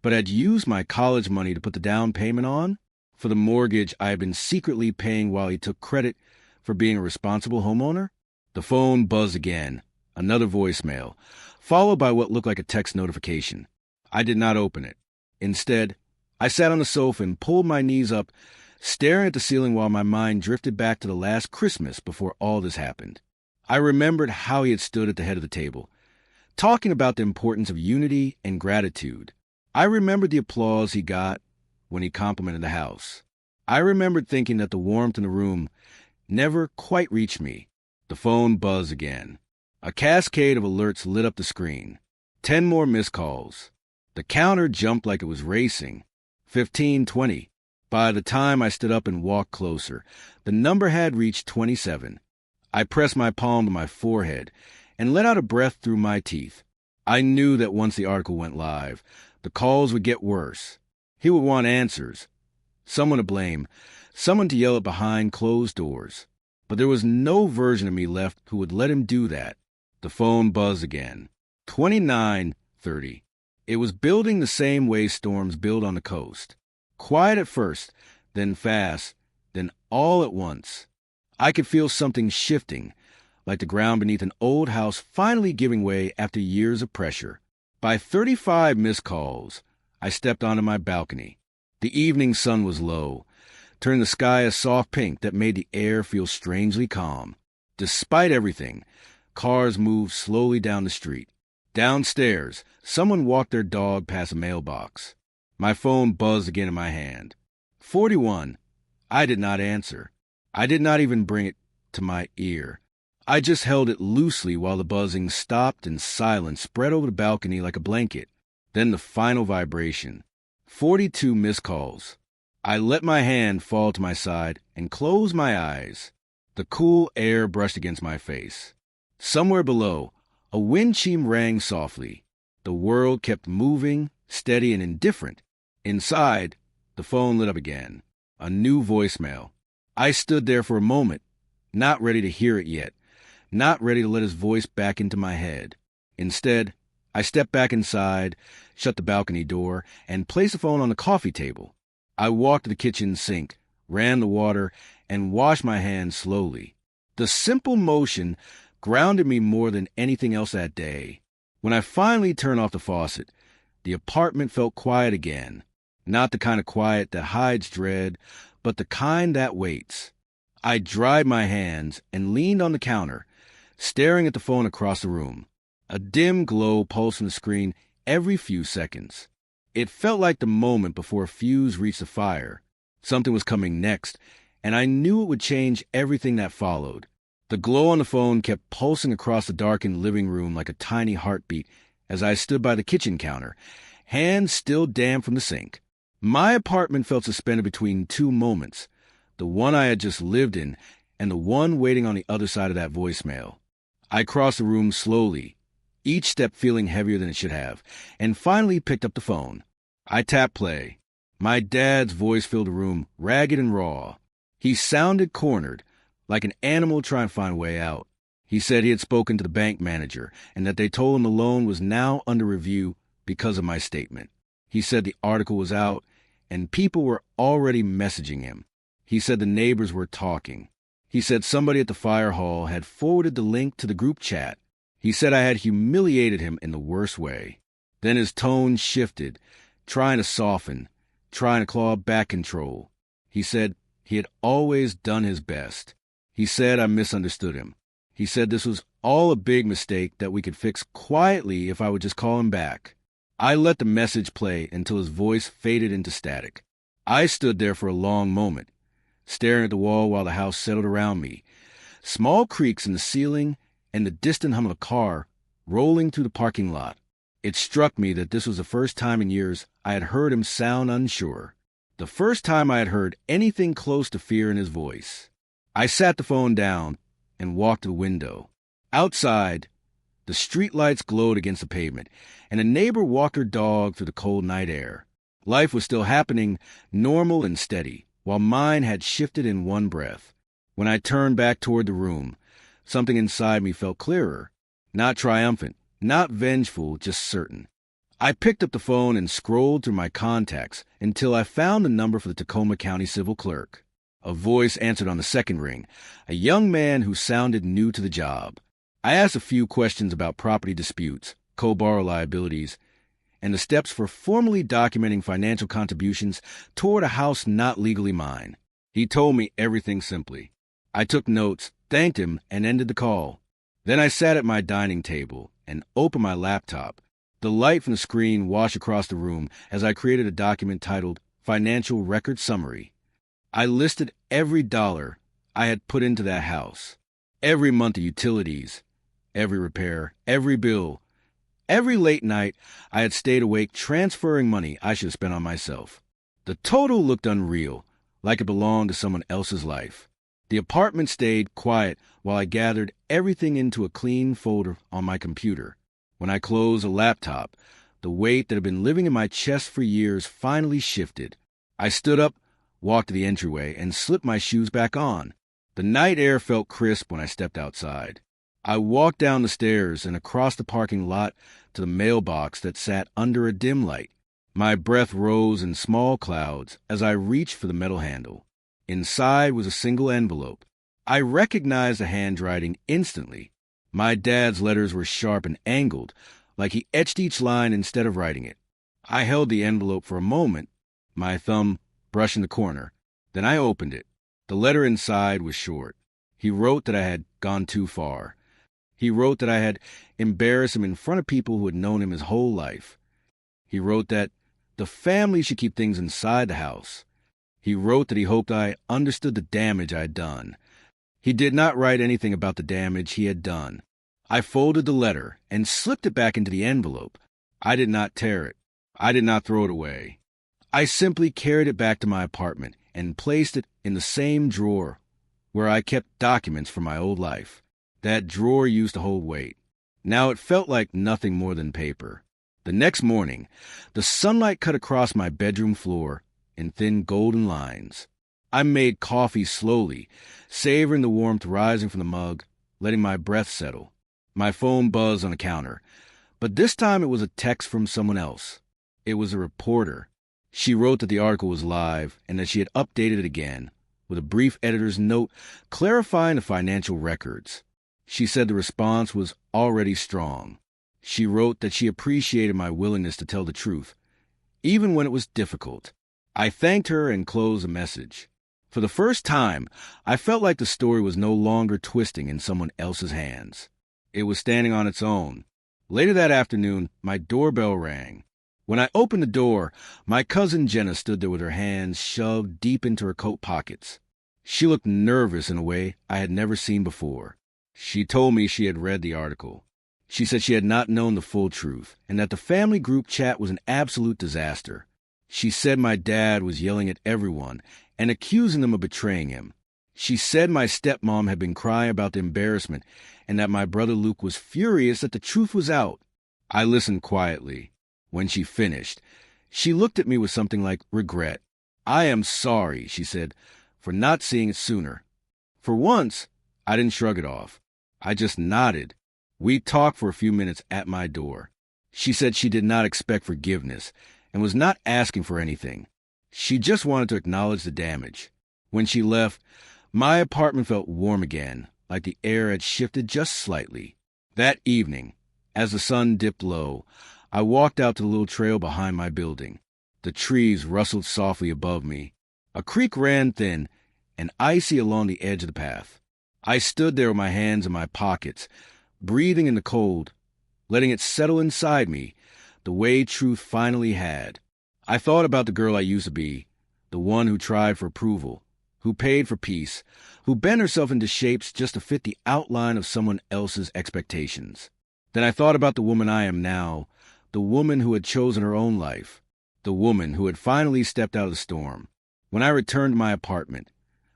but had used my college money to put the down payment on? For the mortgage I had been secretly paying while he took credit for being a responsible homeowner? The phone buzzed again, another voicemail, followed by what looked like a text notification. I did not open it. Instead, I sat on the sofa and pulled my knees up staring at the ceiling while my mind drifted back to the last Christmas before all this happened. I remembered how he had stood at the head of the table, talking about the importance of unity and gratitude. I remembered the applause he got when he complimented the house. I remembered thinking that the warmth in the room never quite reached me. The phone buzzed again. A cascade of alerts lit up the screen. 10 more missed calls. The counter jumped like it was racing. 15, 20. By the time I stood up and walked closer, the number had reached 27. I pressed my palm to my forehead and let out a breath through my teeth. I knew that once the article went live, the calls would get worse. He would want answers, someone to blame, someone to yell at behind closed doors. But there was no version of me left who would let him do that. The phone buzzed again. 29:30. It was building the same way storms build on the coast. Quiet at first, then fast, then all at once. I could feel something shifting, like the ground beneath an old house finally giving way after years of pressure. By 35 missed calls, I stepped onto my balcony. The evening sun was low, turning the sky a soft pink that made the air feel strangely calm. Despite everything, cars moved slowly down the street. Downstairs, someone walked their dog past a mailbox. My phone buzzed again in my hand. 41. I did not answer. I did not even bring it to my ear. I just held it loosely while the buzzing stopped and silence spread over the balcony like a blanket. Then the final vibration. 42 missed calls. I let my hand fall to my side and closed my eyes. The cool air brushed against my face. Somewhere below, a wind chime rang softly. The world kept moving, steady and indifferent. Inside, the phone lit up again. A new voicemail. I stood there for a moment, not ready to hear it yet, not ready to let his voice back into my head. Instead, I stepped back inside, shut the balcony door, and placed the phone on the coffee table. I walked to the kitchen sink, ran the water, and washed my hands slowly. The simple motion grounded me more than anything else that day. When I finally turned off the faucet, the apartment felt quiet again. Not the kind of quiet that hides dread, but the kind that waits. I dried my hands and leaned on the counter, staring at the phone across the room. A dim glow pulsed from the screen every few seconds. It felt like the moment before a fuse reached the fire. Something was coming next, and I knew it would change everything that followed. The glow on the phone kept pulsing across the darkened living room like a tiny heartbeat as I stood by the kitchen counter, hands still damp from the sink. My apartment felt suspended between two moments, the one I had just lived in and the one waiting on the other side of that voicemail. I crossed the room slowly, each step feeling heavier than it should have, and finally picked up the phone. I tapped play. My dad's voice filled the room, ragged and raw. He sounded cornered, like an animal trying to find a way out. He said he had spoken to the bank manager and that they told him the loan was now under review because of my statement. He said the article was out and people were already messaging him. He said the neighbors were talking. He said somebody at the fire hall had forwarded the link to the group chat. He said I had humiliated him in the worst way. Then his tone shifted, trying to soften, trying to claw back control. He said he had always done his best. He said I misunderstood him. He said this was all a big mistake that we could fix quietly if I would just call him back. I let the message play until his voice faded into static. I stood there for a long moment, staring at the wall while the house settled around me. Small creaks in the ceiling and the distant hum of a car rolling through the parking lot. It struck me that this was the first time in years I had heard him sound unsure. The first time I had heard anything close to fear in his voice. I sat the phone down and walked to the window. Outside, the streetlights glowed against the pavement, and a neighbor walked her dog through the cold night air. Life was still happening, normal and steady, while mine had shifted in one breath. When I turned back toward the room, something inside me felt clearer, not triumphant, not vengeful, just certain. I picked up the phone and scrolled through my contacts until I found the number for the Tacoma County Civil Clerk. A voice answered on the second ring, a young man who sounded new to the job. I asked a few questions about property disputes, co-borrow liabilities, and the steps for formally documenting financial contributions toward a house not legally mine. He told me everything simply. I took notes, thanked him, and ended the call. Then I sat at my dining table and opened my laptop. The light from the screen washed across the room as I created a document titled Financial Record Summary. I listed every dollar I had put into that house, every month of utilities, every repair, every bill, every late night I had stayed awake transferring money I should have spent on myself. The total looked unreal, like it belonged to someone else's life. The apartment stayed quiet while I gathered everything into a clean folder on my computer. When I closed the laptop, the weight that had been living in my chest for years finally shifted. I stood up, walked to the entryway, and slipped my shoes back on. The night air felt crisp when I stepped outside. I walked down the stairs and across the parking lot to the mailbox that sat under a dim light. My breath rose in small clouds as I reached for the metal handle. Inside was a single envelope. I recognized the handwriting instantly. My dad's letters were sharp and angled, like he etched each line instead of writing it. I held the envelope for a moment, my thumb brushing the corner. Then I opened it. The letter inside was short. He wrote that I had gone too far. He wrote that I had embarrassed him in front of people who had known him his whole life. He wrote that the family should keep things inside the house. He wrote that he hoped I understood the damage I had done. He did not write anything about the damage he had done. I folded the letter and slipped it back into the envelope. I did not tear it. I did not throw it away. I simply carried it back to my apartment and placed it in the same drawer where I kept documents from my old life. That drawer used to hold weight. Now it felt like nothing more than paper. The next morning, the sunlight cut across my bedroom floor in thin golden lines. I made coffee slowly, savoring the warmth rising from the mug, letting my breath settle. My phone buzzed on the counter, but this time it was a text from someone else. It was a reporter. She wrote that the article was live and that she had updated it again, with a brief editor's note clarifying the financial records. She said the response was already strong. She wrote that she appreciated my willingness to tell the truth, even when it was difficult. I thanked her and closed the message. For the first time, I felt like the story was no longer twisting in someone else's hands. It was standing on its own. Later that afternoon, my doorbell rang. When I opened the door, my cousin Jenna stood there with her hands shoved deep into her coat pockets. She looked nervous in a way I had never seen before. She told me she had read the article. She said she had not known the full truth, and that the family group chat was an absolute disaster. She said my dad was yelling at everyone and accusing them of betraying him. She said my stepmom had been crying about the embarrassment and that my brother Luke was furious that the truth was out. I listened quietly. When she finished, she looked at me with something like regret. "I am sorry," she said, "for not seeing it sooner." For once, I didn't shrug it off. I just nodded. We talked for a few minutes at my door. She said she did not expect forgiveness and was not asking for anything. She just wanted to acknowledge the damage. When she left, my apartment felt warm again, like the air had shifted just slightly. That evening, as the sun dipped low, I walked out to the little trail behind my building. The trees rustled softly above me. A creek ran thin and icy along the edge of the path. I stood there with my hands in my pockets, breathing in the cold, letting it settle inside me, the way truth finally had. I thought about the girl I used to be, the one who tried for approval, who paid for peace, who bent herself into shapes just to fit the outline of someone else's expectations. Then I thought about the woman I am now, the woman who had chosen her own life, the woman who had finally stepped out of the storm. When I returned to my apartment,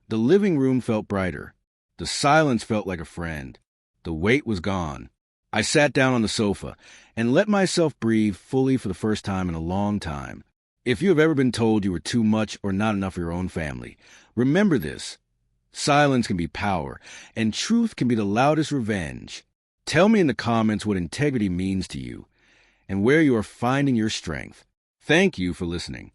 the living room felt brighter. The silence felt like a friend. The weight was gone. I sat down on the sofa and let myself breathe fully for the first time in a long time. If you have ever been told you were too much or not enough for your own family, remember this. Silence can be power, and truth can be the loudest revenge. Tell me in the comments what integrity means to you and where you are finding your strength. Thank you for listening.